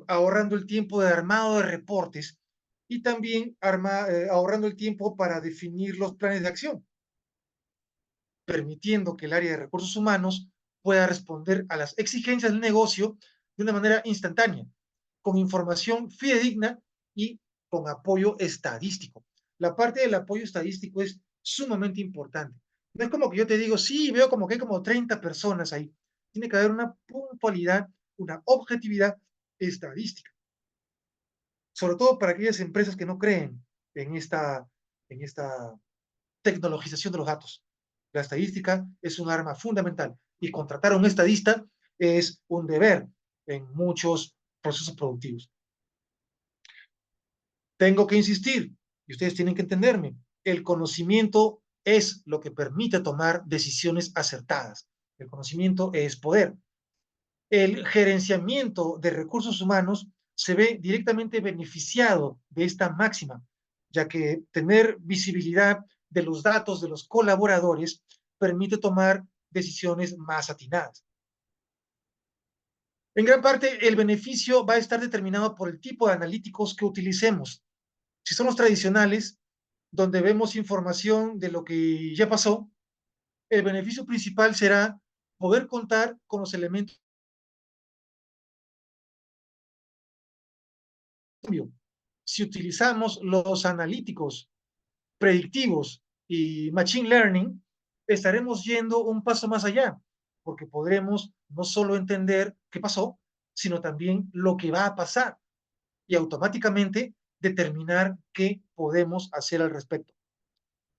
ahorrando el tiempo de armado de reportes y también ahorrando el tiempo para definir los planes de acción, permitiendo que el área de recursos humanos pueda responder a las exigencias del negocio de una manera instantánea, con información fidedigna y con apoyo estadístico. La parte del apoyo estadístico es sumamente importante. No es como que yo te digo, sí, veo como que hay como 30 personas ahí. Tiene que haber una puntualidad, una objetividad estadística, sobre todo para aquellas empresas que no creen en esta tecnologización de los datos. La estadística es un arma fundamental y contratar a un estadista es un deber en muchos procesos productivos. Tengo que insistir y ustedes tienen que entenderme. El conocimiento es lo que permite tomar decisiones acertadas. El conocimiento es poder. El gerenciamiento de recursos humanos se ve directamente beneficiado de esta máxima, ya que tener visibilidad de los datos de los colaboradores permite tomar decisiones más atinadas. En gran parte, el beneficio va a estar determinado por el tipo de analíticos que utilicemos. Si son los tradicionales, donde vemos información de lo que ya pasó, el beneficio principal será poder contar con los elementos. Si utilizamos los analíticos predictivos y machine learning, estaremos yendo un paso más allá, porque podremos no solo entender qué pasó, sino también lo que va a pasar y automáticamente determinar qué podemos hacer al respecto.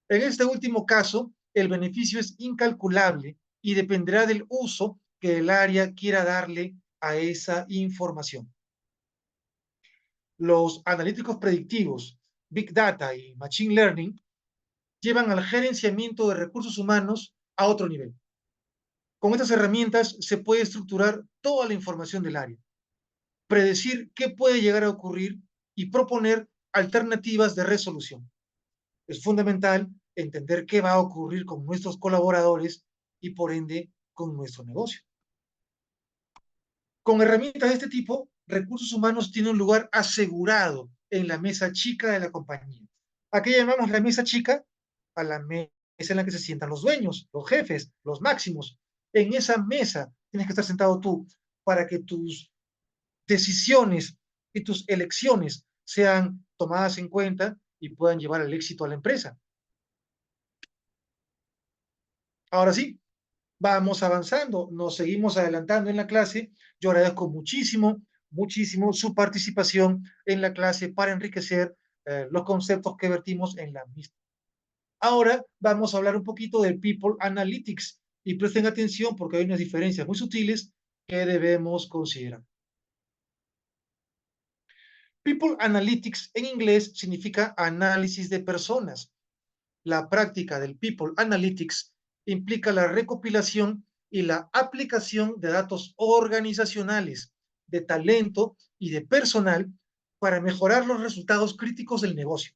En este último caso, el beneficio es incalculable y dependerá del uso que el área quiera darle a esa información. Los analíticos predictivos, Big Data y Machine Learning llevan al gerenciamiento de recursos humanos a otro nivel. Con estas herramientas se puede estructurar toda la información del área, predecir qué puede llegar a ocurrir y proponer alternativas de resolución. Es fundamental entender qué va a ocurrir con nuestros colaboradores y por ende con nuestro negocio. Con herramientas de este tipo, recursos humanos tienen un lugar asegurado en la mesa chica de la compañía. ¿A qué llamamos la mesa chica? A la mesa en la que se sientan los dueños, los jefes, los máximos. En esa mesa tienes que estar sentado tú para que tus decisiones y tus elecciones sean tomadas en cuenta y puedan llevar al éxito a la empresa. Ahora sí, vamos avanzando, nos seguimos adelantando en la clase. Yo agradezco muchísimo, muchísimo su participación en la clase para enriquecer los conceptos que vertimos en la misma. Ahora vamos a hablar un poquito de People Analytics y presten atención porque hay unas diferencias muy sutiles que debemos considerar. People Analytics en inglés significa análisis de personas. La práctica del People Analytics implica la recopilación y la aplicación de datos organizacionales, de talento y de personal para mejorar los resultados críticos del negocio.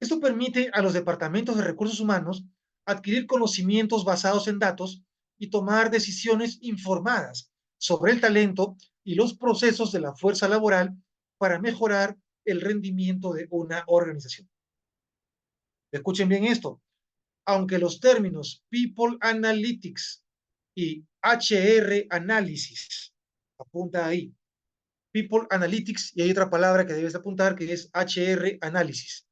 Esto permite a los departamentos de recursos humanos adquirir conocimientos basados en datos y tomar decisiones informadas sobre el talento y los procesos de la fuerza laboral para mejorar el rendimiento de una organización. Escuchen bien esto. Aunque los términos People Analytics y HR Analysis, apunta ahí, People Analytics, y hay otra palabra que debes apuntar que es HR Analysis.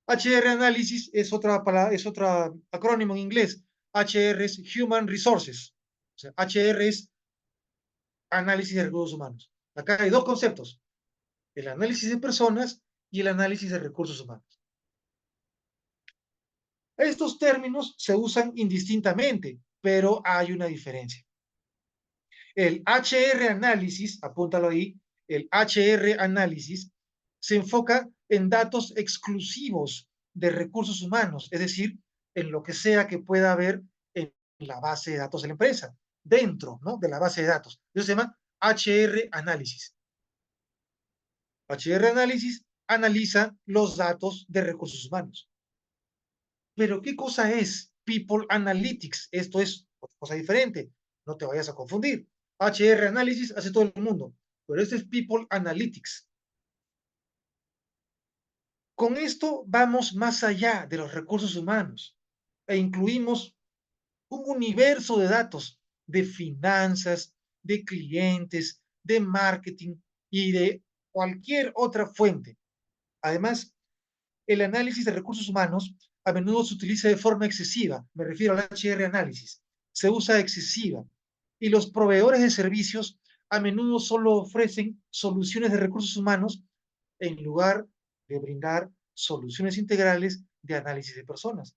HR Analysis es otra palabra, es otro acrónimo en inglés. HR es Human Resources. O sea, HR es análisis de recursos humanos. Acá hay dos conceptos, el análisis de personas y el análisis de recursos humanos. Estos términos se usan indistintamente, pero hay una diferencia. El HR análisis, apúntalo ahí, el HR análisis se enfoca en datos exclusivos de recursos humanos, es decir, en lo que sea que pueda haber en la base de datos de la empresa, dentro, ¿no?, de la base de datos. Eso se llama HR análisis. HR análisis analiza los datos de recursos humanos. Pero ¿qué cosa es People Analytics? Esto es otra cosa diferente. No te vayas a confundir. HR Analysis hace todo el mundo, pero este es People Analytics. Con esto vamos más allá de los recursos humanos e incluimos un universo de datos de finanzas, de clientes, de marketing y de cualquier otra fuente. Además, el análisis de recursos humanos a menudo se utiliza de forma excesiva, me refiero al HR análisis, se usa excesiva, y los proveedores de servicios a menudo solo ofrecen soluciones de recursos humanos en lugar de brindar soluciones integrales de análisis de personas.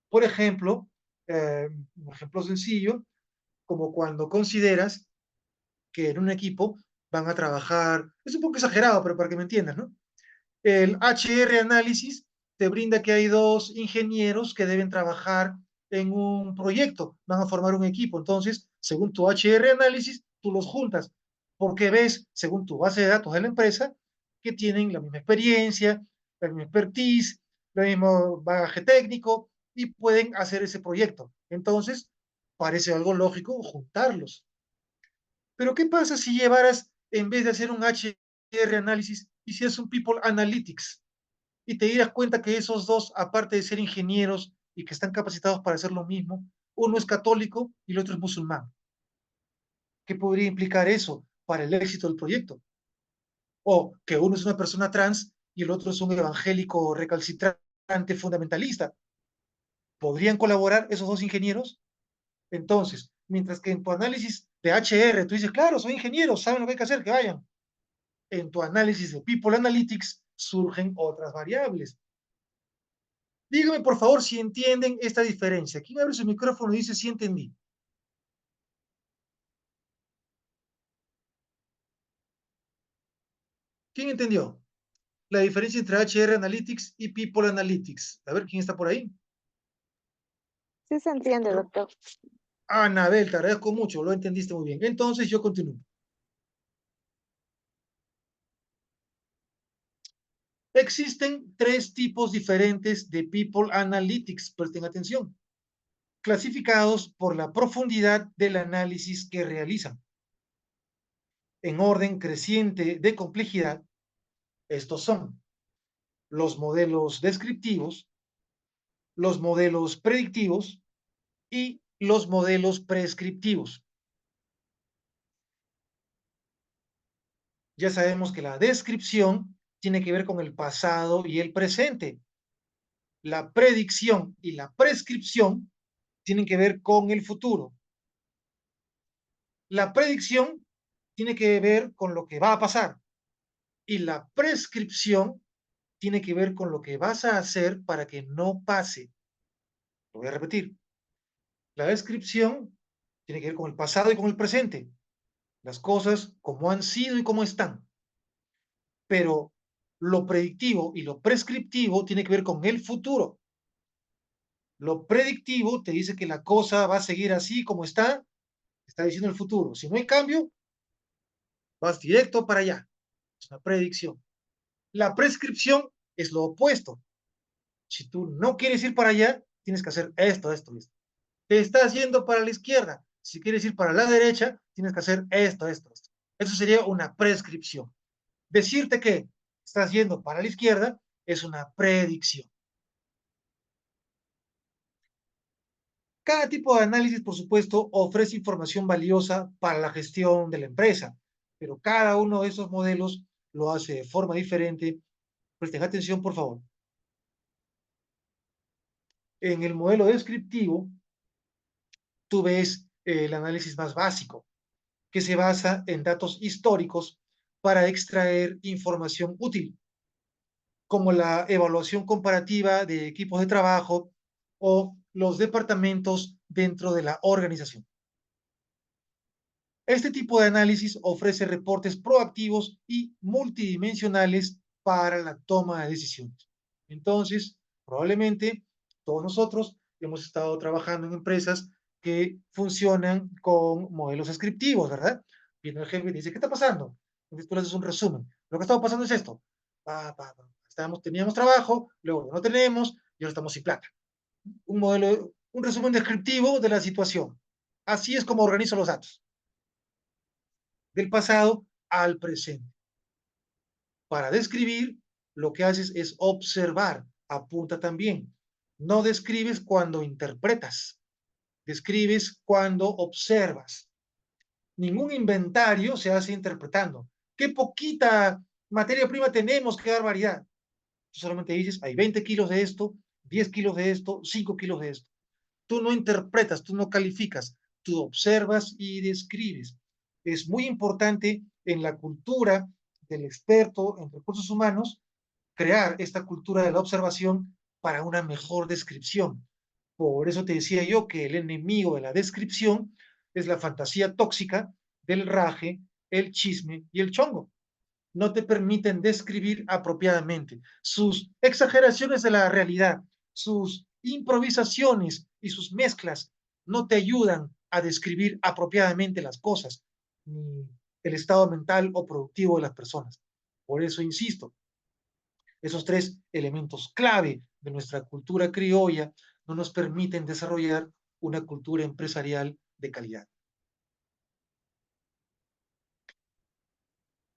Por ejemplo, un ejemplo sencillo, como cuando consideras que en un equipo van a trabajar, es un poco exagerado, pero para que me entiendas, ¿no? El HR análisis te brinda que hay dos ingenieros que deben trabajar en un proyecto, van a formar un equipo. Entonces, según tu HR análisis, tú los juntas, porque ves, según tu base de datos de la empresa, que tienen la misma experiencia, la misma expertise, el mismo bagaje técnico y pueden hacer ese proyecto. Entonces, parece algo lógico juntarlos. Pero ¿qué pasa si llevaras, en vez de hacer un HR análisis, hicieras un People Analytics? Y te dirás cuenta que esos dos, aparte de ser ingenieros y que están capacitados para hacer lo mismo, uno es católico y el otro es musulmán. ¿Qué podría implicar eso para el éxito del proyecto? O que uno es una persona trans y el otro es un evangélico recalcitrante fundamentalista. ¿Podrían colaborar esos dos ingenieros? Entonces, mientras que en tu análisis de HR tú dices, claro, son ingenieros, saben lo que hay que hacer, que vayan. En tu análisis de People Analytics surgen otras variables. Dígame, por favor, si entienden esta diferencia. ¿Quién abre su micrófono y dice si entendí? ¿Quién entendió la diferencia entre HR Analytics y People Analytics? A ver, ¿quién está por ahí? Sí se entiende, doctor. Anabel, te agradezco mucho, lo entendiste muy bien. Entonces yo continúo. Existen tres tipos diferentes de People Analytics, presten atención, clasificados por la profundidad del análisis que realizan. En orden creciente de complejidad, estos son los modelos descriptivos, los modelos predictivos y los modelos prescriptivos. Ya sabemos que la descripción tiene que ver con el pasado y el presente. La predicción y la prescripción tienen que ver con el futuro. La predicción tiene que ver con lo que va a pasar y la prescripción tiene que ver con lo que vas a hacer para que no pase. Lo voy a repetir. La descripción tiene que ver con el pasado y con el presente, las cosas como han sido y como están. Pero lo predictivo y lo prescriptivo tiene que ver con el futuro. Lo predictivo te dice que la cosa va a seguir así como está diciendo el futuro. Si no hay cambio, vas directo para allá. Es una predicción. La prescripción es lo opuesto. Si tú no quieres ir para allá, tienes que hacer esto, esto, esto. Te estás yendo para la izquierda. Si quieres ir para la derecha, tienes que hacer esto, esto, esto. Eso sería una prescripción. Decirte que estás yendo para la izquierda es una predicción. Cada tipo de análisis, por supuesto, ofrece información valiosa para la gestión de la empresa, pero cada uno de esos modelos lo hace de forma diferente. Presten atención, por favor. En el modelo descriptivo, tú ves el análisis más básico, que se basa en datos históricos para extraer información útil, como la evaluación comparativa de equipos de trabajo o los departamentos dentro de la organización. Este tipo de análisis ofrece reportes proactivos y multidimensionales para la toma de decisiones. Entonces, probablemente todos nosotros hemos estado trabajando en empresas que funcionan con modelos descriptivos, ¿verdad? Viene el jefe y dice, ¿qué está pasando? Entonces tú le haces un resumen. Lo que está pasando es esto. Teníamos trabajo, luego no tenemos y ahora estamos sin plata. Un modelo, un resumen descriptivo de la situación. Así es como organizo los datos del pasado al presente. Para describir, lo que haces es observar, apunta también. No describes cuando interpretas, describes cuando observas. Ningún inventario se hace interpretando. Qué poquita materia prima tenemos, qué barbaridad. Tú solamente dices, hay 20 kilos de esto, 10 kilos de esto, 5 kilos de esto. Tú no interpretas, tú no calificas, tú observas y describes. Es muy importante en la cultura del experto en recursos humanos crear esta cultura de la observación para una mejor descripción. Por eso te decía yo que el enemigo de la descripción es la fantasía tóxica del raje, el chisme y el chongo. No te permiten describir apropiadamente. Sus exageraciones de la realidad, sus improvisaciones y sus mezclas no te ayudan a describir apropiadamente las cosas, ni el estado mental o productivo de las personas. Por eso insisto, esos tres elementos clave de nuestra cultura criolla no nos permiten desarrollar una cultura empresarial de calidad.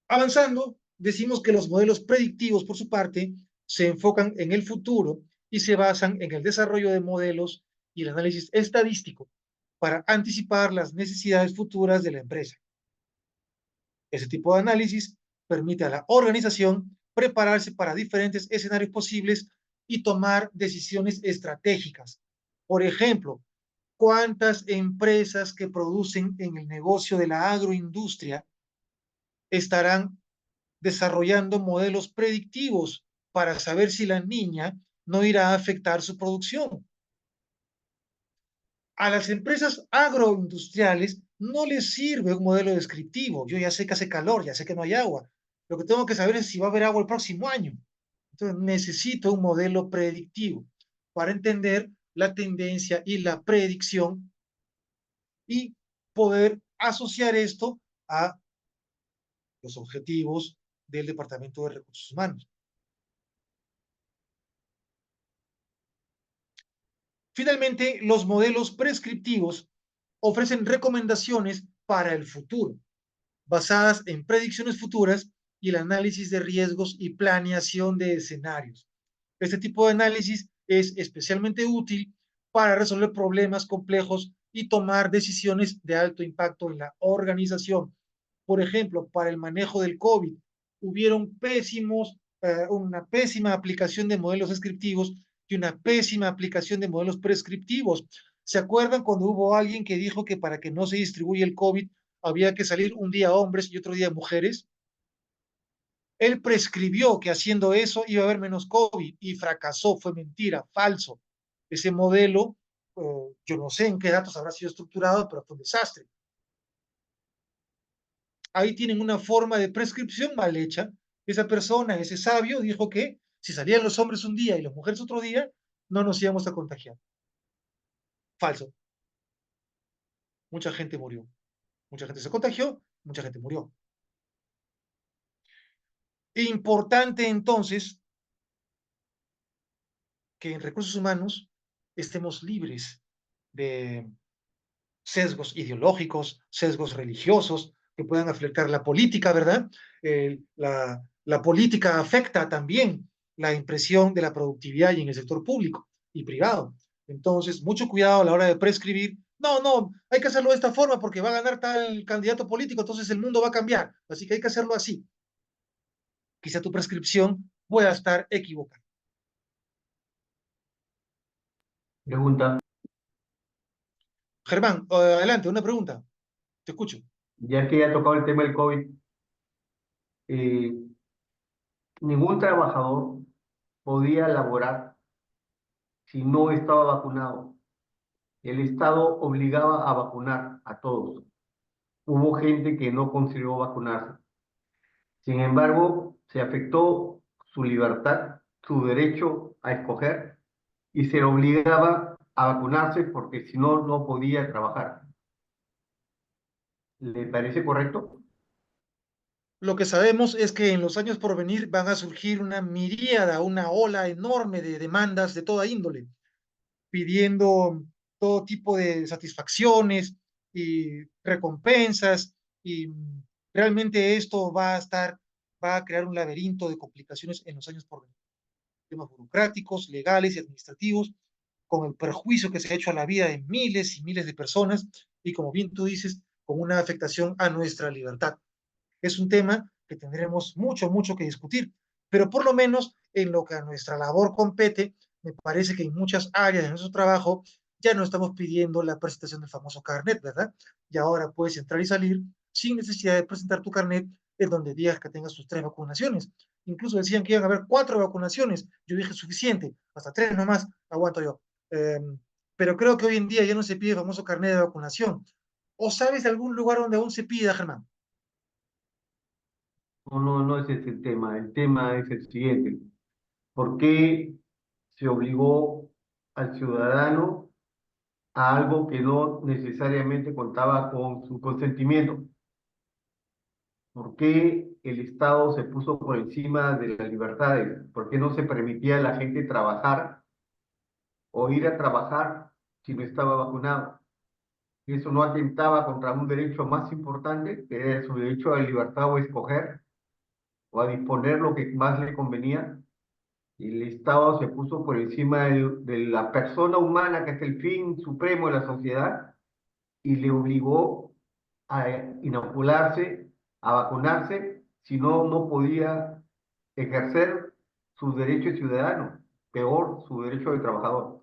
Avanzando, decimos que los modelos predictivos, por su parte, se enfocan en el futuro y se basan en el desarrollo de modelos y el análisis estadístico para anticipar las necesidades futuras de la empresa. Ese tipo de análisis permite a la organización prepararse para diferentes escenarios posibles y tomar decisiones estratégicas. Por ejemplo, ¿cuántas empresas que producen en el negocio de la agroindustria estarán desarrollando modelos predictivos para saber si la niña no irá a afectar su producción? A las empresas agroindustriales no les sirve un modelo descriptivo. Yo ya sé que hace calor, ya sé que no hay agua, Lo que tengo que saber es si va a haber agua el próximo año. Entonces necesito un modelo predictivo para entender la tendencia y la predicción y poder asociar esto a los objetivos del Departamento de Recursos Humanos. Finalmente, los modelos prescriptivos ofrecen recomendaciones para el futuro, basadas en predicciones futuras y el análisis de riesgos y planeación de escenarios. Este tipo de análisis es especialmente útil para resolver problemas complejos y tomar decisiones de alto impacto en la organización. Por ejemplo, para el manejo del COVID, hubieron una pésima aplicación de modelos descriptivos y una pésima aplicación de modelos prescriptivos. ¿Se acuerdan cuando hubo alguien que dijo que para que no se distribuya el COVID había que salir un día hombres y otro día mujeres? Él prescribió que haciendo eso iba a haber menos COVID y fracasó, fue mentira, falso. Ese modelo, yo no sé en qué datos habrá sido estructurado, pero fue un desastre. Ahí tienen una forma de prescripción mal hecha. Esa persona, ese sabio, dijo que si salían los hombres un día y las mujeres otro día, no nos íbamos a contagiar. Falso. Mucha gente murió. Mucha gente se contagió, mucha gente murió. Importante entonces que en recursos humanos estemos libres de sesgos ideológicos, sesgos religiosos que puedan afectar la política, ¿verdad? La política afecta también la impresión de la productividad y en el sector público y privado. Entonces, mucho cuidado a la hora de prescribir. No, no, hay que hacerlo de esta forma porque va a ganar tal candidato político, entonces el mundo va a cambiar. Así que hay que hacerlo así. Quizá tu prescripción pueda estar equivocada. Pregunta, Germán, adelante, una pregunta. Te escucho. ya que ya tocado el tema del COVID, eh, ningún trabajador podía laborar si no estaba vacunado. El Estado obligaba a vacunar a todos. Hubo gente que no consiguió vacunarse. Sin embargo, se afectó su libertad, su derecho a escoger, y se le obligaba a vacunarse porque si no, no podía trabajar. ¿Le parece correcto? Lo que sabemos es que en los años por venir van a surgir una miríada, una ola enorme de demandas de toda índole, pidiendo todo tipo de satisfacciones y recompensas, y realmente esto va a crear un laberinto de complicaciones en los años por venir. Temas burocráticos, legales y administrativos, con el perjuicio que se ha hecho a la vida de miles y miles de personas, y como bien tú dices, con una afectación a nuestra libertad. Es un tema que tendremos mucho, mucho que discutir, pero por lo menos en lo que a nuestra labor compete, me parece que en muchas áreas de nuestro trabajo ya no estamos pidiendo la presentación del famoso carnet, ¿verdad? Y ahora puedes entrar y salir sin necesidad de presentar tu carnet en donde digas que tengas tus 3 vacunaciones. Incluso decían que iban a haber 4 vacunaciones. Yo dije suficiente, hasta 3 nomás, aguanto yo. Pero creo que hoy en día ya no se pide el famoso carnet de vacunación. ¿O sabes de algún lugar donde aún se pida, Germán? No, no, no es ese el tema. El tema es el siguiente. ¿Por qué se obligó al ciudadano a algo que no necesariamente contaba con su consentimiento? ¿Por qué el Estado se puso por encima de las libertades? ¿Por qué no se permitía a la gente trabajar o ir a trabajar si no estaba vacunado? Eso no atentaba contra un derecho más importante, que era su derecho a la libertad o a escoger o a disponer lo que más le convenía. Y el Estado se puso por encima de la persona humana, que es el fin supremo de la sociedad, y le obligó a inocularse, a vacunarse, si no, no podía ejercer sus derechos ciudadanos, peor, su derecho de trabajador.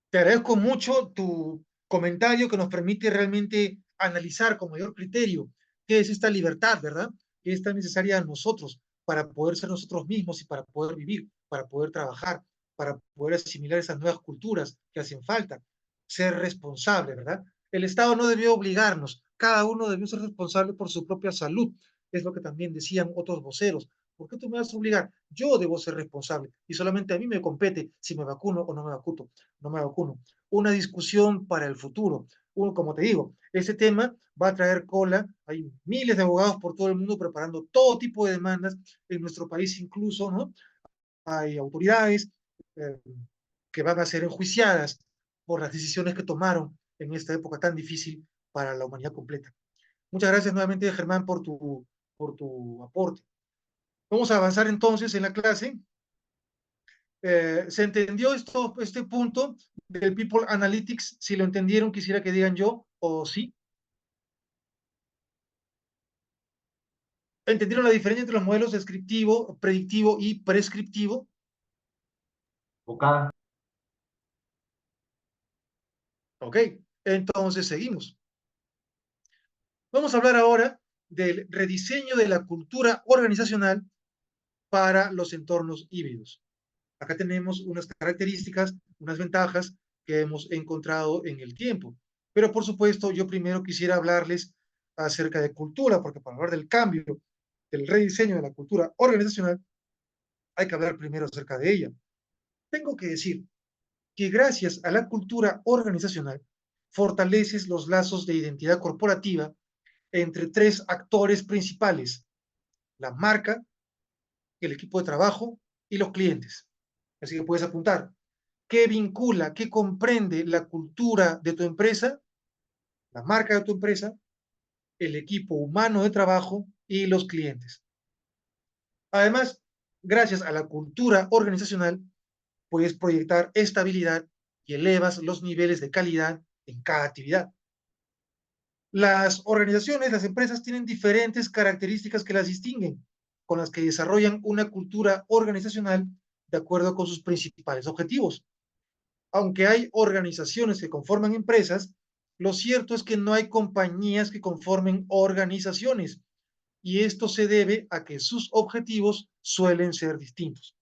Te agradezco mucho tu comentario que nos permite realmente analizar con mayor criterio qué es esta libertad, ¿verdad? Que es tan necesaria a nosotros para poder ser nosotros mismos y para poder vivir, para poder trabajar, para poder asimilar esas nuevas culturas que hacen falta. Ser responsable, ¿verdad? El Estado no debió obligarnos, cada uno debió ser responsable por su propia salud. Es lo que también decían otros voceros. ¿Por qué tú me vas a obligar? Yo debo ser responsable y solamente a mí me compete si me vacuno o no me vacuno. No me vacuno. Una discusión para el futuro. Como te digo, este tema va a traer cola. Hay miles de abogados por todo el mundo preparando todo tipo de demandas. En nuestro país incluso, ¿no? Hay autoridades eh, que van a ser enjuiciadas por las decisiones que tomaron en esta época tan difícil para la humanidad completa. Muchas gracias nuevamente, Germán, por tu aporte. Vamos a avanzar entonces en la clase. ¿Se entendió este punto del People Analytics? Si lo entendieron, quisiera que digan yo o sí. ¿Entendieron la diferencia entre los modelos descriptivo, predictivo y prescriptivo? Boca. Ok, entonces seguimos. Vamos a hablar ahora del rediseño de la cultura organizacional para los entornos híbridos. Acá tenemos unas características, unas ventajas que hemos encontrado en el tiempo. Pero por supuesto, yo primero quisiera hablarles acerca de cultura, porque para hablar del cambio, del rediseño de la cultura organizacional, hay que hablar primero acerca de ella. Tengo que decir que gracias a la cultura organizacional, fortaleces los lazos de identidad corporativa entre tres actores principales: la marca, el equipo de trabajo y los clientes. Así que puedes apuntar. ¿Qué vincula, qué comprende la cultura de tu empresa, la marca de tu empresa, el equipo humano de trabajo y los clientes? Además, gracias a la cultura organizacional, puedes proyectar estabilidad y elevas los niveles de calidad en cada actividad. Las organizaciones, las empresas tienen diferentes características que las distinguen, con las que desarrollan una cultura organizacional de acuerdo con sus principales objetivos. Aunque hay organizaciones que conforman empresas, lo cierto es que no hay compañías que conformen organizaciones, y esto se debe a que sus objetivos suelen ser distintos.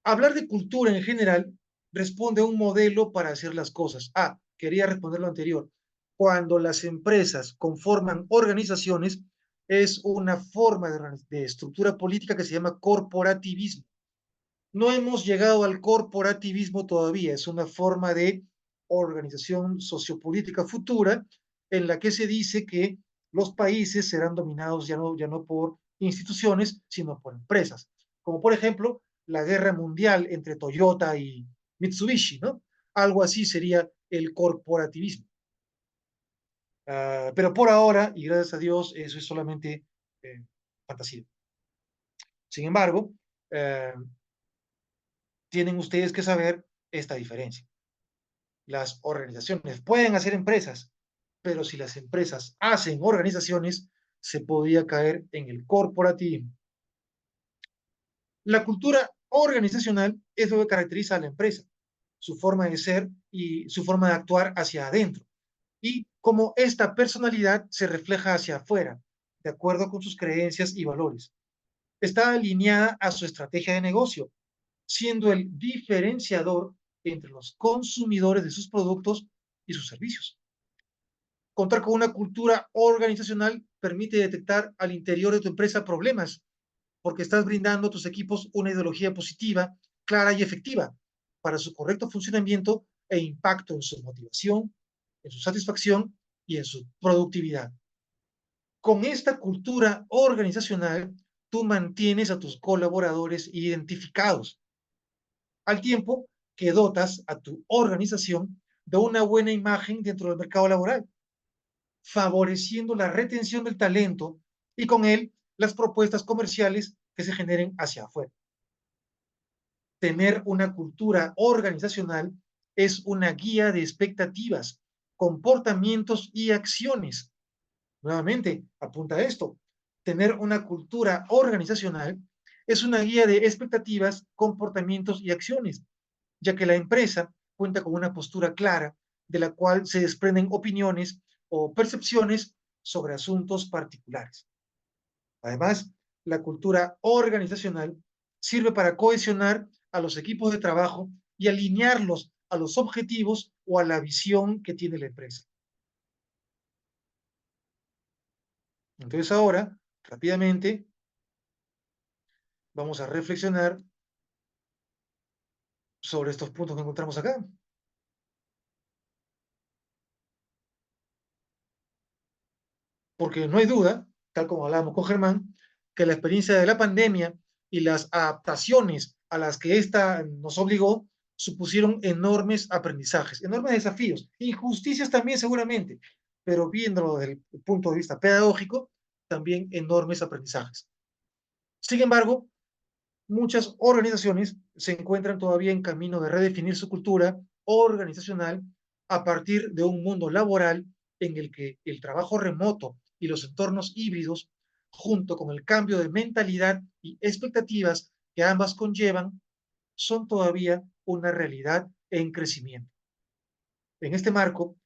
Hablar de cultura en general responde a un modelo para hacer las cosas. Quería responder lo anterior. Cuando las empresas conforman organizaciones, es una forma de estructura política que se llama corporativismo. No hemos llegado al corporativismo todavía, es una forma de organización sociopolítica futura en la que se dice que los países serán dominados ya no por instituciones, sino por empresas. Como por ejemplo, la guerra mundial entre Toyota y Mitsubishi, ¿no? Algo así sería el corporativismo. Pero por ahora, y gracias a Dios, eso es solamente fantasía. Sin embargo, tienen ustedes que saber esta diferencia. Las organizaciones pueden hacer empresas, pero si las empresas hacen organizaciones, se podría caer en el corporativismo. La cultura organizacional es lo que caracteriza a la empresa, su forma de ser y su forma de actuar hacia adentro, y cómo esta personalidad se refleja hacia afuera, de acuerdo con sus creencias y valores. Está alineada a su estrategia de negocio, siendo el diferenciador entre los consumidores de sus productos y sus servicios. Contar con una cultura organizacional permite detectar al interior de tu empresa problemas, porque estás brindando a tus equipos una ideología positiva, clara y efectiva para su correcto funcionamiento e impacto en su motivación, en su satisfacción y en su productividad. Con esta cultura organizacional, tú mantienes a tus colaboradores identificados, al tiempo que dotas a tu organización de una buena imagen dentro del mercado laboral, favoreciendo la retención del talento y con él las propuestas comerciales que se generen hacia afuera. Tener una cultura organizacional es una guía de expectativas, comportamientos y acciones. Nuevamente, apunta esto. Tener una cultura organizacional es una guía de expectativas, comportamientos y acciones, ya que la empresa cuenta con una postura clara de la cual se desprenden opiniones o percepciones sobre asuntos particulares. Además, la cultura organizacional sirve para cohesionar a los equipos de trabajo y alinearlos a los objetivos o a la visión que tiene la empresa. Entonces ahora, rápidamente, vamos a reflexionar sobre estos puntos que encontramos acá. Porque no hay duda, tal como hablábamos con Germán, que la experiencia de la pandemia y las adaptaciones a las que ésta nos obligó supusieron enormes aprendizajes, enormes desafíos, injusticias también seguramente, pero viéndolo desde el punto de vista pedagógico, también enormes aprendizajes. Sin embargo, muchas organizaciones se encuentran todavía en camino de redefinir su cultura organizacional a partir de un mundo laboral en el que el trabajo remoto y los entornos híbridos, junto con el cambio de mentalidad y expectativas que ambas conllevan, son todavía una realidad en crecimiento. En este marco,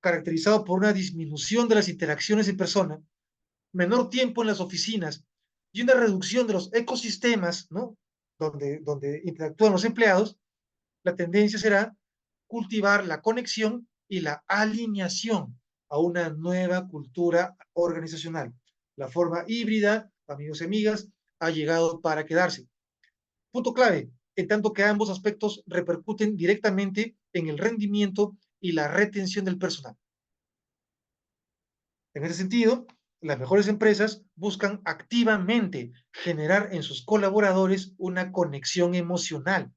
caracterizado por una disminución de las interacciones en persona, menor tiempo en las oficinas y una reducción de los ecosistemas, ¿no? Donde interactúan los empleados, la tendencia será cultivar la conexión y la alineación a una nueva cultura organizacional. La forma híbrida, amigos y amigas, ha llegado para quedarse. Punto clave, en tanto que ambos aspectos repercuten directamente en el rendimiento y la retención del personal. En ese sentido, las mejores empresas buscan activamente generar en sus colaboradores una conexión emocional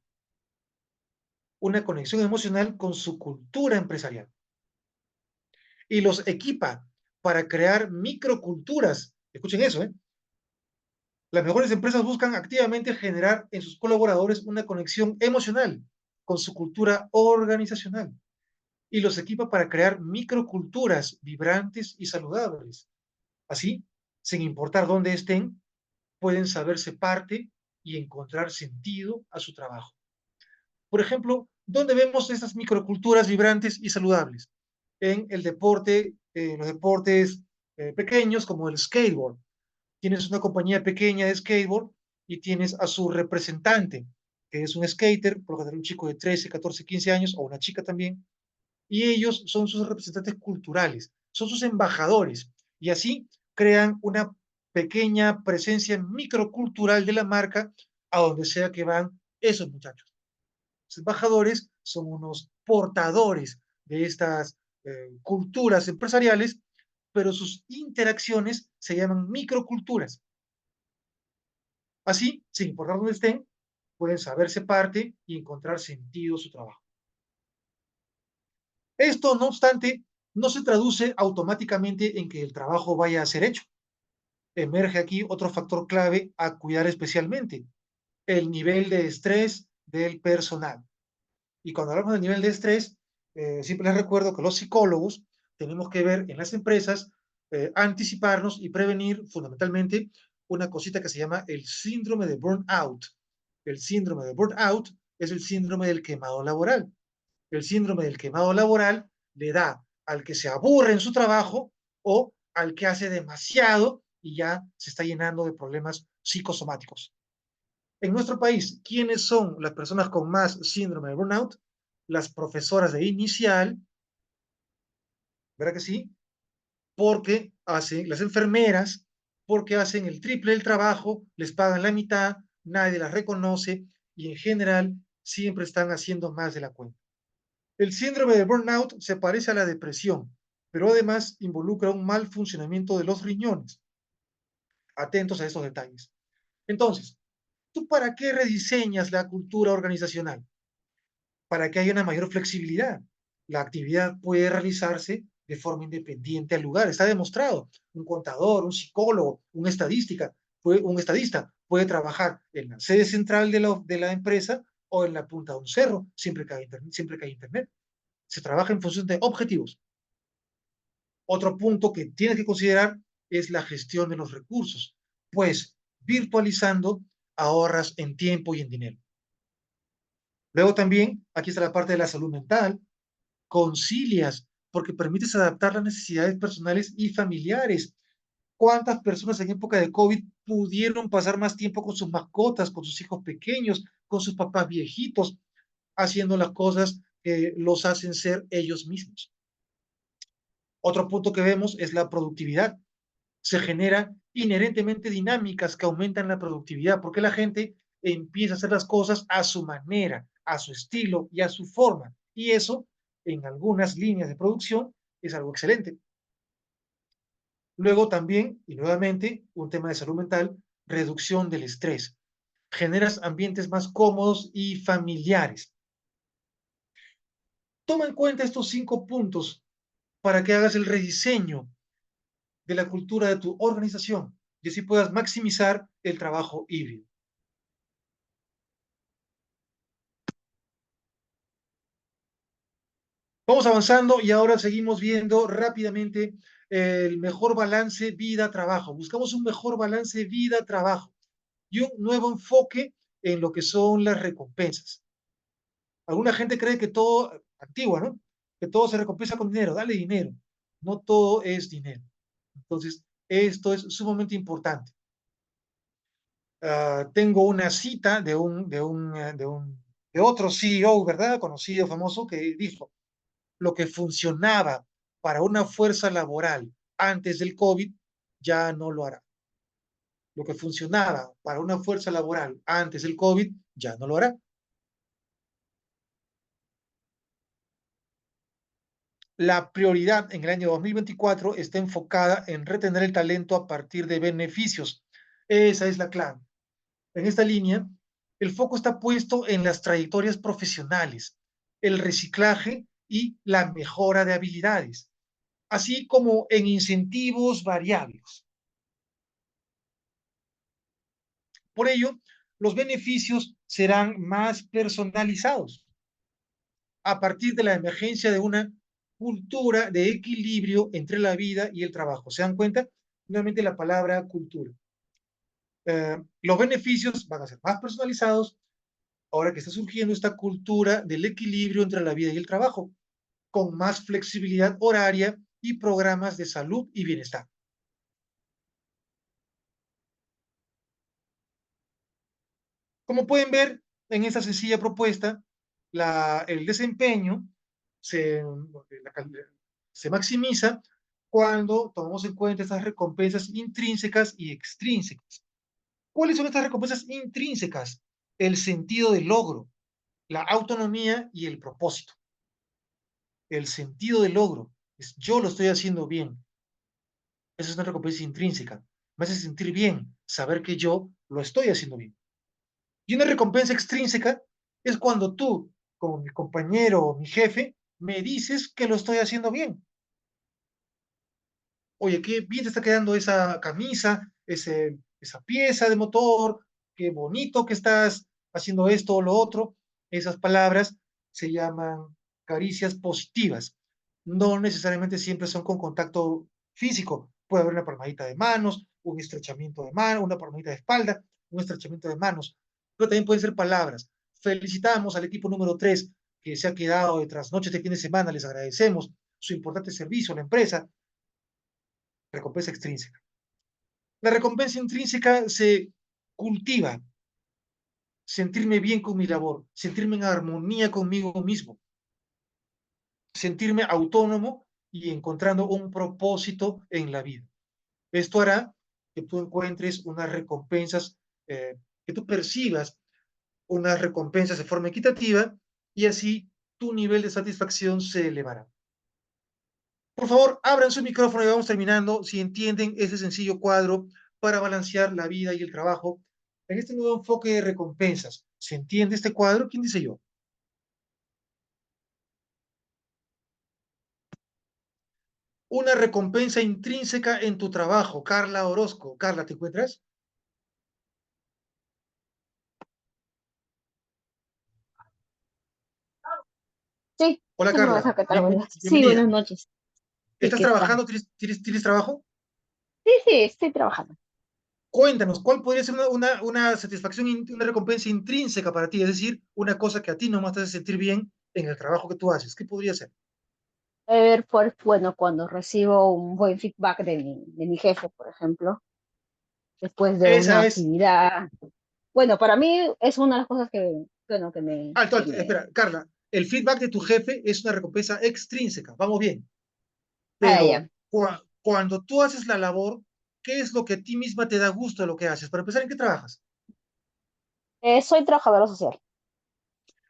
con su cultura empresarial. Y los equipa para crear microculturas. Escuchen eso, ¿eh? Las mejores empresas buscan activamente generar en sus colaboradores una conexión emocional con su cultura organizacional y los equipa para crear microculturas vibrantes y saludables. Así, sin importar dónde estén, pueden saberse parte y encontrar sentido a su trabajo. Por ejemplo, ¿dónde vemos estas microculturas vibrantes y saludables? En el deporte, en los deportes pequeños como el skateboard. Tienes una compañía pequeña de skateboard y tienes a su representante, que es un skater, por lo general un chico de 13, 14, 15 años, o una chica también, y ellos son sus representantes culturales, son sus embajadores, y así crean una pequeña presencia microcultural de la marca a donde sea que van esos muchachos. Los embajadores son unos portadores de estas culturas empresariales, pero sus interacciones se llaman microculturas. Así, sin importar dónde estén, pueden saberse parte y encontrar sentido a su trabajo. Esto, no obstante, no se traduce automáticamente en que el trabajo vaya a ser hecho. Emerge aquí otro factor clave a cuidar especialmente, el nivel de estrés del personal. Y cuando hablamos del nivel de estrés, siempre les recuerdo que los psicólogos tenemos que ver en las empresas, anticiparnos y prevenir fundamentalmente una cosita que se llama el síndrome de burnout. El síndrome de burnout es el síndrome del quemado laboral. El síndrome del quemado laboral le da al que se aburre en su trabajo o al que hace demasiado y ya se está llenando de problemas psicosomáticos. En nuestro país, ¿quiénes son las personas con más síndrome de burnout? Las profesoras de inicial, ¿verdad que sí? Porque hacen las enfermeras, porque hacen el triple del trabajo, les pagan la mitad, nadie las reconoce y en general siempre están haciendo más de la cuenta. El síndrome de burnout se parece a la depresión, pero además involucra un mal funcionamiento de los riñones. Atentos a estos detalles. Entonces, ¿tú para qué rediseñas la cultura organizacional? Para que haya una mayor flexibilidad. La actividad puede realizarse de forma independiente al lugar. Está demostrado. Un contador, un psicólogo, un estadista puede trabajar en la sede central de la empresa o en la punta de un cerro, siempre que hay internet. Siempre que hay internet. Se trabaja en función de objetivos. Otro punto que tienes que considerar es la gestión de los recursos, pues virtualizando ahorras en tiempo y en dinero. Luego también, aquí está la parte de la salud mental, concilias, porque permites adaptar las necesidades personales y familiares. ¿Cuántas personas en época de COVID pudieron pasar más tiempo con sus mascotas, con sus hijos pequeños, con sus papás viejitos, haciendo las cosas que los hacen ser ellos mismos? Otro punto que vemos es la productividad. se genera inherentemente dinámicas que aumentan la productividad, porque la gente empieza a hacer las cosas a su manera, a su estilo y a su forma. Y eso, en algunas líneas de producción, es algo excelente. Luego también, y nuevamente, un tema de salud mental, reducción del estrés. Generas ambientes más cómodos y familiares. Toma en cuenta estos 5 puntos para que hagas el rediseño de la cultura de tu organización y así puedas maximizar el trabajo híbrido. Vamos avanzando y ahora seguimos viendo rápidamente el mejor balance vida-trabajo. Buscamos un mejor balance vida-trabajo y un nuevo enfoque en lo que son las recompensas. Alguna gente cree que todo, antigua, ¿no? Que todo se recompensa con dinero, dale dinero. No todo es dinero. Entonces, esto es sumamente importante. Tengo una cita de otro CEO, ¿verdad? Conocido, famoso, que dijo, lo que funcionaba para una fuerza laboral antes del COVID ya no lo hará. Lo que funcionaba para una fuerza laboral antes del COVID ya no lo hará. La prioridad en el año 2024 está enfocada en retener el talento a partir de beneficios. Esa es la clave. En esta línea, el foco está puesto en las trayectorias profesionales, el reciclaje y la mejora de habilidades, así como en incentivos variables. Por ello, los beneficios serán más personalizados a partir de la emergencia de una cultura de equilibrio entre la vida y el trabajo. ¿Se dan cuenta? Nuevamente la palabra cultura. Los beneficios van a ser más personalizados ahora que está surgiendo esta cultura del equilibrio entre la vida y el trabajo, con más flexibilidad horaria y programas de salud y bienestar. Como pueden ver en esta sencilla propuesta, el desempeño se, se maximiza cuando tomamos en cuenta estas recompensas intrínsecas y extrínsecas. ¿Cuáles son estas recompensas intrínsecas? El sentido del logro, la autonomía y el propósito. El sentido del logro es yo lo estoy haciendo bien. Esa es una recompensa intrínseca. Me hace sentir bien saber que yo lo estoy haciendo bien. Y una recompensa extrínseca es cuando tú, como mi compañero o mi jefe, me dices que lo estoy haciendo bien. Oye, qué bien te está quedando esa camisa, esa pieza de motor, qué bonito que estás haciendo esto o lo otro. Esas palabras se llaman caricias positivas. No necesariamente siempre son con contacto físico. Puede haber una palmadita de manos, un estrechamiento de mano, una palmadita de espalda, un estrechamiento de manos. Pero también pueden ser palabras. Felicitamos al equipo número 3 que se ha quedado de trasnoches de fin de semana. Les agradecemos su importante servicio a la empresa. Recompensa extrínseca. La recompensa intrínseca se cultiva, sentirme bien con mi labor, sentirme en armonía conmigo mismo, sentirme autónomo y encontrando un propósito en la vida. Esto hará que tú encuentres unas recompensas, que tú percibas unas recompensas de forma equitativa y así tu nivel de satisfacción se elevará. Por favor, abran su micrófono y vamos terminando. Si entienden ese sencillo cuadro para balancear la vida y el trabajo en este nuevo enfoque de recompensas. ¿Se entiende este cuadro? ¿Quién dice yo? Una recompensa intrínseca en tu trabajo. Carla Orozco. Carla, ¿te encuentras? Sí, Hola, sí, profesor, Carla. ¿qué tal? Sí, Bienvenida. buenas noches. Sí, ¿Estás ¿qué tal? trabajando? ¿Tienes trabajo? Sí, sí, estoy trabajando. Cuéntanos, ¿cuál podría ser una satisfacción, una recompensa intrínseca para ti? Es decir, una cosa que a ti nomás te hace sentir bien en el trabajo que tú haces. ¿Qué podría ser? Ver, pues, bueno, cuando recibo un buen feedback de mi jefe, por ejemplo, después de una Esa es. actividad. Bueno, para mí es una de las cosas que, bueno, Alto, que alto, me... espera, Carla. El feedback de tu jefe es una recompensa extrínseca. Vamos bien. Ah, ya. Pero cuando tú haces la labor, ¿qué es lo que a ti misma te da gusto de lo que haces? Para empezar, ¿en qué trabajas? Soy trabajadora social.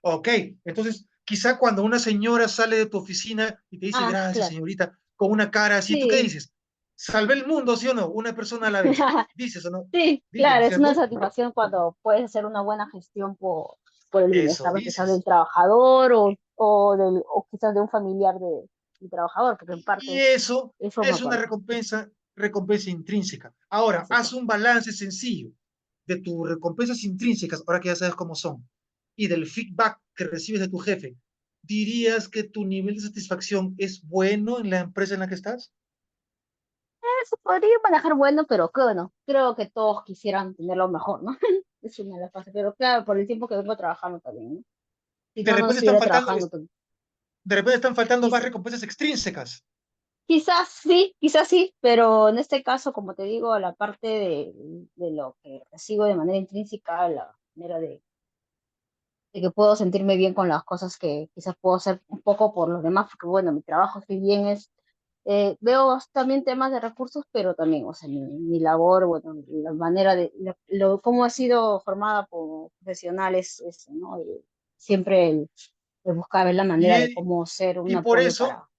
Ok, entonces quizá cuando una señora sale de tu oficina y te dice Ah, gracias, claro. señorita, con una cara así, ¿tú qué Sí. dices? Salvé el mundo, ¿sí o no? Una persona a la vez. Dices o no, Sí, dices, ¿no claro, es es una cierto? satisfacción cuando puedes hacer una buena gestión por el Eso bienestar quizás del dices. trabajador o quizás de un familiar del trabajador, porque en Y parte eso es es forma una parte. recompensa intrínseca. Ahora, haz Exacto. un balance sencillo de tus recompensas intrínsecas, ahora que ya sabes cómo son, y del feedback que recibes de tu jefe. ¿Dirías que tu nivel de satisfacción es bueno en la empresa en la que estás? Eso podría manejar bueno, pero bueno, creo que todos quisieran tenerlo mejor, ¿no? Es una de las cosas, pero claro, por el tiempo que vengo trabajando también, ¿no? Si De no, no repente están estuviera faltando, trabajando. de repente están faltando más Quizás, recompensas extrínsecas. quizás sí, pero en este caso, como te digo, la parte de lo que recibo de manera intrínseca, la manera de que puedo sentirme bien con las cosas que quizás puedo hacer un poco por los demás, porque bueno, mi trabajo, si bien veo también temas de recursos, pero también, o sea, mi labor, bueno, la manera cómo ha sido formada por profesionales, ¿no? Siempre el buscar ver la Y, manera de cómo ser un y por apoyo eso, para...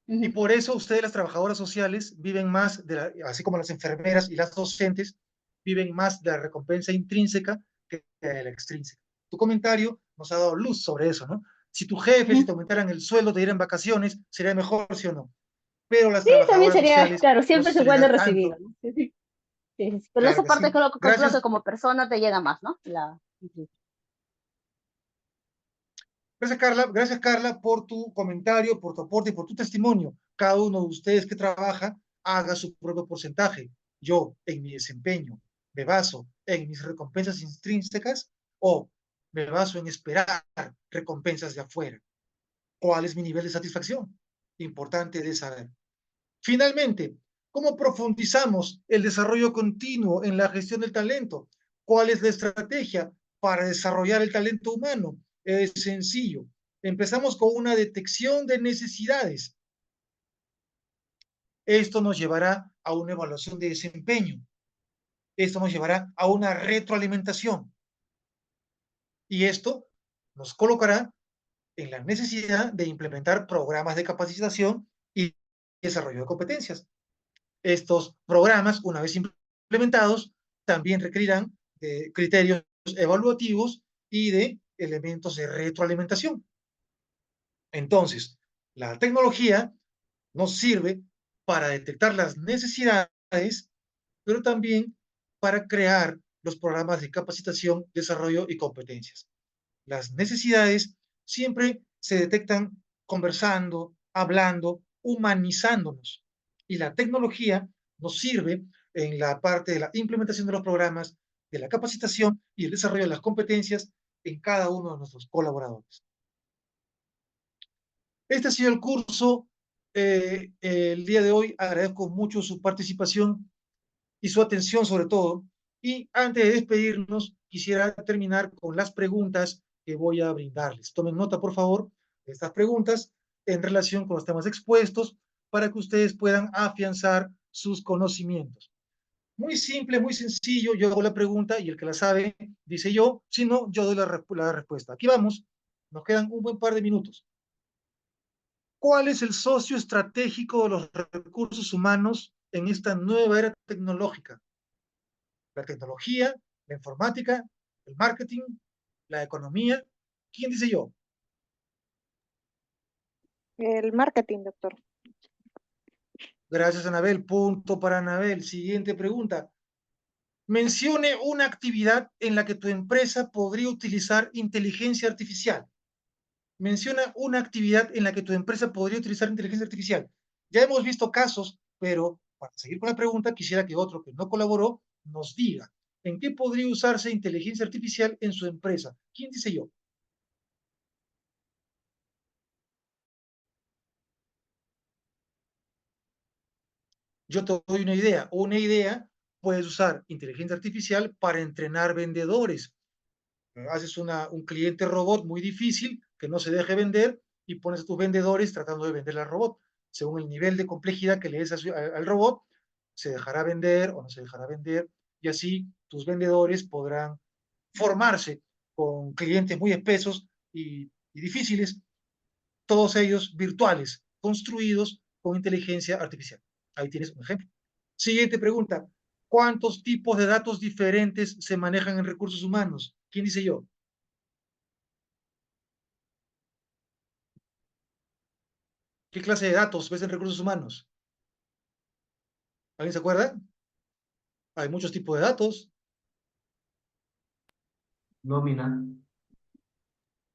y Ujú. por eso ustedes, las trabajadoras sociales, viven más, así como las enfermeras y las docentes, viven más de la recompensa intrínseca que de la extrínseca. Tu comentario nos ha dado luz sobre eso, ¿no? Si tu jefe, si Ujú. te aumentaran el sueldo, te dieran vacaciones, sería mejor, ¿sí o no? Pero las Sí, también trabajadoras sería, sociales claro, no siempre se se les puede da recibir, tanto. ¿no? Sí, sí, sí, sí. Pero Claro esa que parte sí. creo que como persona te llena más, ¿no? Gracias Carla por tu comentario, por tu aporte y por tu testimonio. Cada uno de ustedes que trabaja haga su propio porcentaje. Yo, en mi desempeño, me baso en mis recompensas intrínsecas o me baso en esperar recompensas de afuera. ¿Cuál es mi nivel de satisfacción? Importante de saber. Finalmente, ¿cómo profundizamos el desarrollo continuo en la gestión del talento? ¿Cuál es la estrategia para desarrollar el talento humano? Es sencillo. Empezamos con una detección de necesidades. Esto nos llevará a una evaluación de desempeño. Esto nos llevará a una retroalimentación. Y esto nos colocará en la necesidad de implementar programas de capacitación y desarrollo de competencias. Estos programas, una vez implementados, también requerirán de criterios evaluativos y de elementos de retroalimentación. Entonces, la tecnología nos sirve para detectar las necesidades, pero también para crear los programas de capacitación, desarrollo y competencias. Las necesidades siempre se detectan conversando, hablando, humanizándonos. Y la tecnología nos sirve en la parte de la implementación de los programas, de la capacitación y el desarrollo de las competencias en cada uno de nuestros colaboradores. Este ha sido el curso. El día de hoy agradezco mucho su participación y su atención sobre todo. Y antes de despedirnos, quisiera terminar con las preguntas que voy a brindarles. Tomen nota, por favor, de estas preguntas en relación con los temas expuestos para que ustedes puedan afianzar sus conocimientos. Muy simple, muy sencillo. Yo hago la pregunta y el que la sabe dice yo, si no, yo doy la respuesta. Aquí vamos. Nos quedan un buen par de minutos. ¿Cuál es el socio estratégico de los recursos humanos en esta nueva era tecnológica? La tecnología, la informática, el marketing, la economía. ¿Quién dice yo? El marketing, doctor. Gracias, Anabel. Punto para Anabel. Siguiente pregunta. Mencione una actividad en la que tu empresa podría utilizar inteligencia artificial. Menciona una actividad en la que tu empresa podría utilizar inteligencia artificial. Ya hemos visto casos, pero para seguir con la pregunta, quisiera que otro que no colaboró nos diga en qué podría usarse inteligencia artificial en su empresa. ¿Quién dice yo? Yo te doy una idea. Una idea, puedes usar inteligencia artificial para entrenar vendedores. Haces un cliente robot muy difícil que no se deje vender y pones a tus vendedores tratando de venderle al robot. Según el nivel de complejidad que le des al robot, se dejará vender o no se dejará vender, y así tus vendedores podrán formarse con clientes muy espesos y difíciles, todos ellos virtuales, construidos con inteligencia artificial. Ahí tienes un ejemplo. Siguiente pregunta. ¿Cuántos tipos de datos diferentes se manejan en recursos humanos? ¿Quién dice yo? ¿Qué clase de datos ves en recursos humanos? ¿Alguien se acuerda? Hay muchos tipos de datos. Nómina,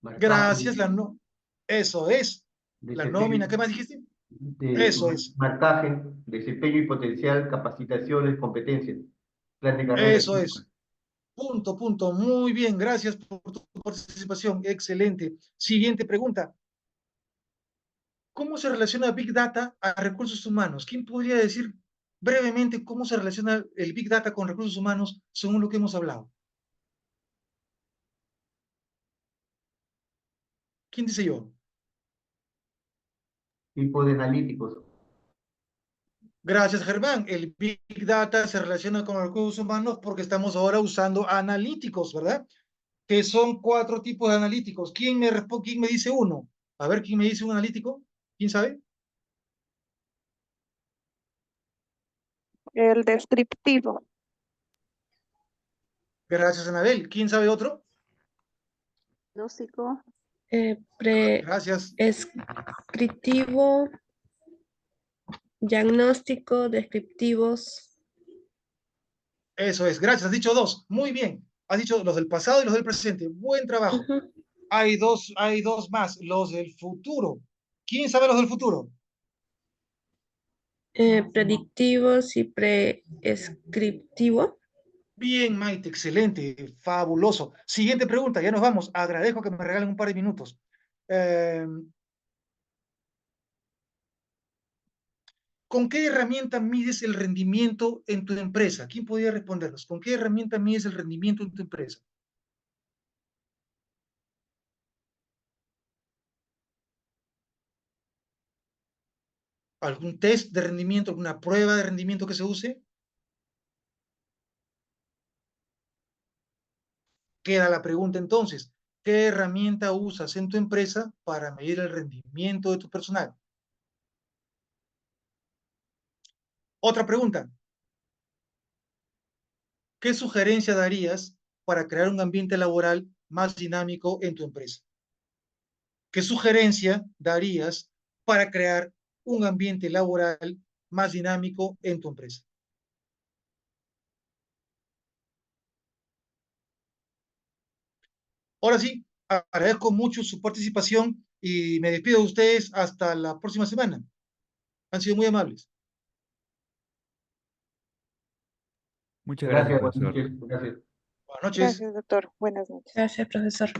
marcaje, Gracias, la no. Eso es. La nómina, desempeño, ¿qué más dijiste? de Eso es. marcaje, desempeño y potencial, capacitaciones, competencias, plan de carrera. Eso es. Punto, punto. Muy bien, gracias por tu participación. Excelente. Siguiente pregunta. ¿Cómo se relaciona Big Data a recursos humanos? ¿Quién podría decir brevemente cómo se relaciona el Big Data con recursos humanos según lo que hemos hablado? ¿Quién dice yo? Tipo de analíticos. Gracias, Germán. El Big Data se relaciona con los recursos humanos porque estamos ahora usando analíticos, ¿verdad? Que son 4 tipos de analíticos. ¿Quién me dice uno? A ver, ¿quién me dice un analítico? ¿Quién sabe? El descriptivo. Gracias, Anabel. ¿Quién sabe otro? Diagnóstico. Gracias. Prescriptivo, diagnóstico, descriptivos. Eso es. Gracias. Has dicho 2. Muy bien. Has dicho los del pasado y los del presente. Buen trabajo. Ujú. Hay dos más. Los del futuro. ¿Quién sabe los del futuro? Predictivos y prescriptivo. Bien, Maite. Excelente. Fabuloso. Siguiente pregunta. Ya nos vamos. Agradezco que me regalen un par de minutos. Eh, ¿Con qué herramienta mides el rendimiento en tu empresa? ¿Quién podría respondernos? ¿Con qué herramienta mides el rendimiento en tu empresa? ¿Algún test de rendimiento, alguna prueba de rendimiento que se use? Queda la pregunta entonces, ¿qué herramienta usas en tu empresa para medir el rendimiento de tu personal? Otra pregunta, ¿qué sugerencia darías para crear un ambiente laboral más dinámico en tu empresa? ¿Qué sugerencia darías para crear un ambiente laboral más dinámico en tu empresa? Ahora sí, agradezco mucho su participación y me despido de ustedes hasta la próxima semana. Han sido muy amables. Muchas gracias, Gracias, buenas profesor. noches. Gracias. Buenas noches. Gracias, doctor. Buenas noches. Gracias, profesor.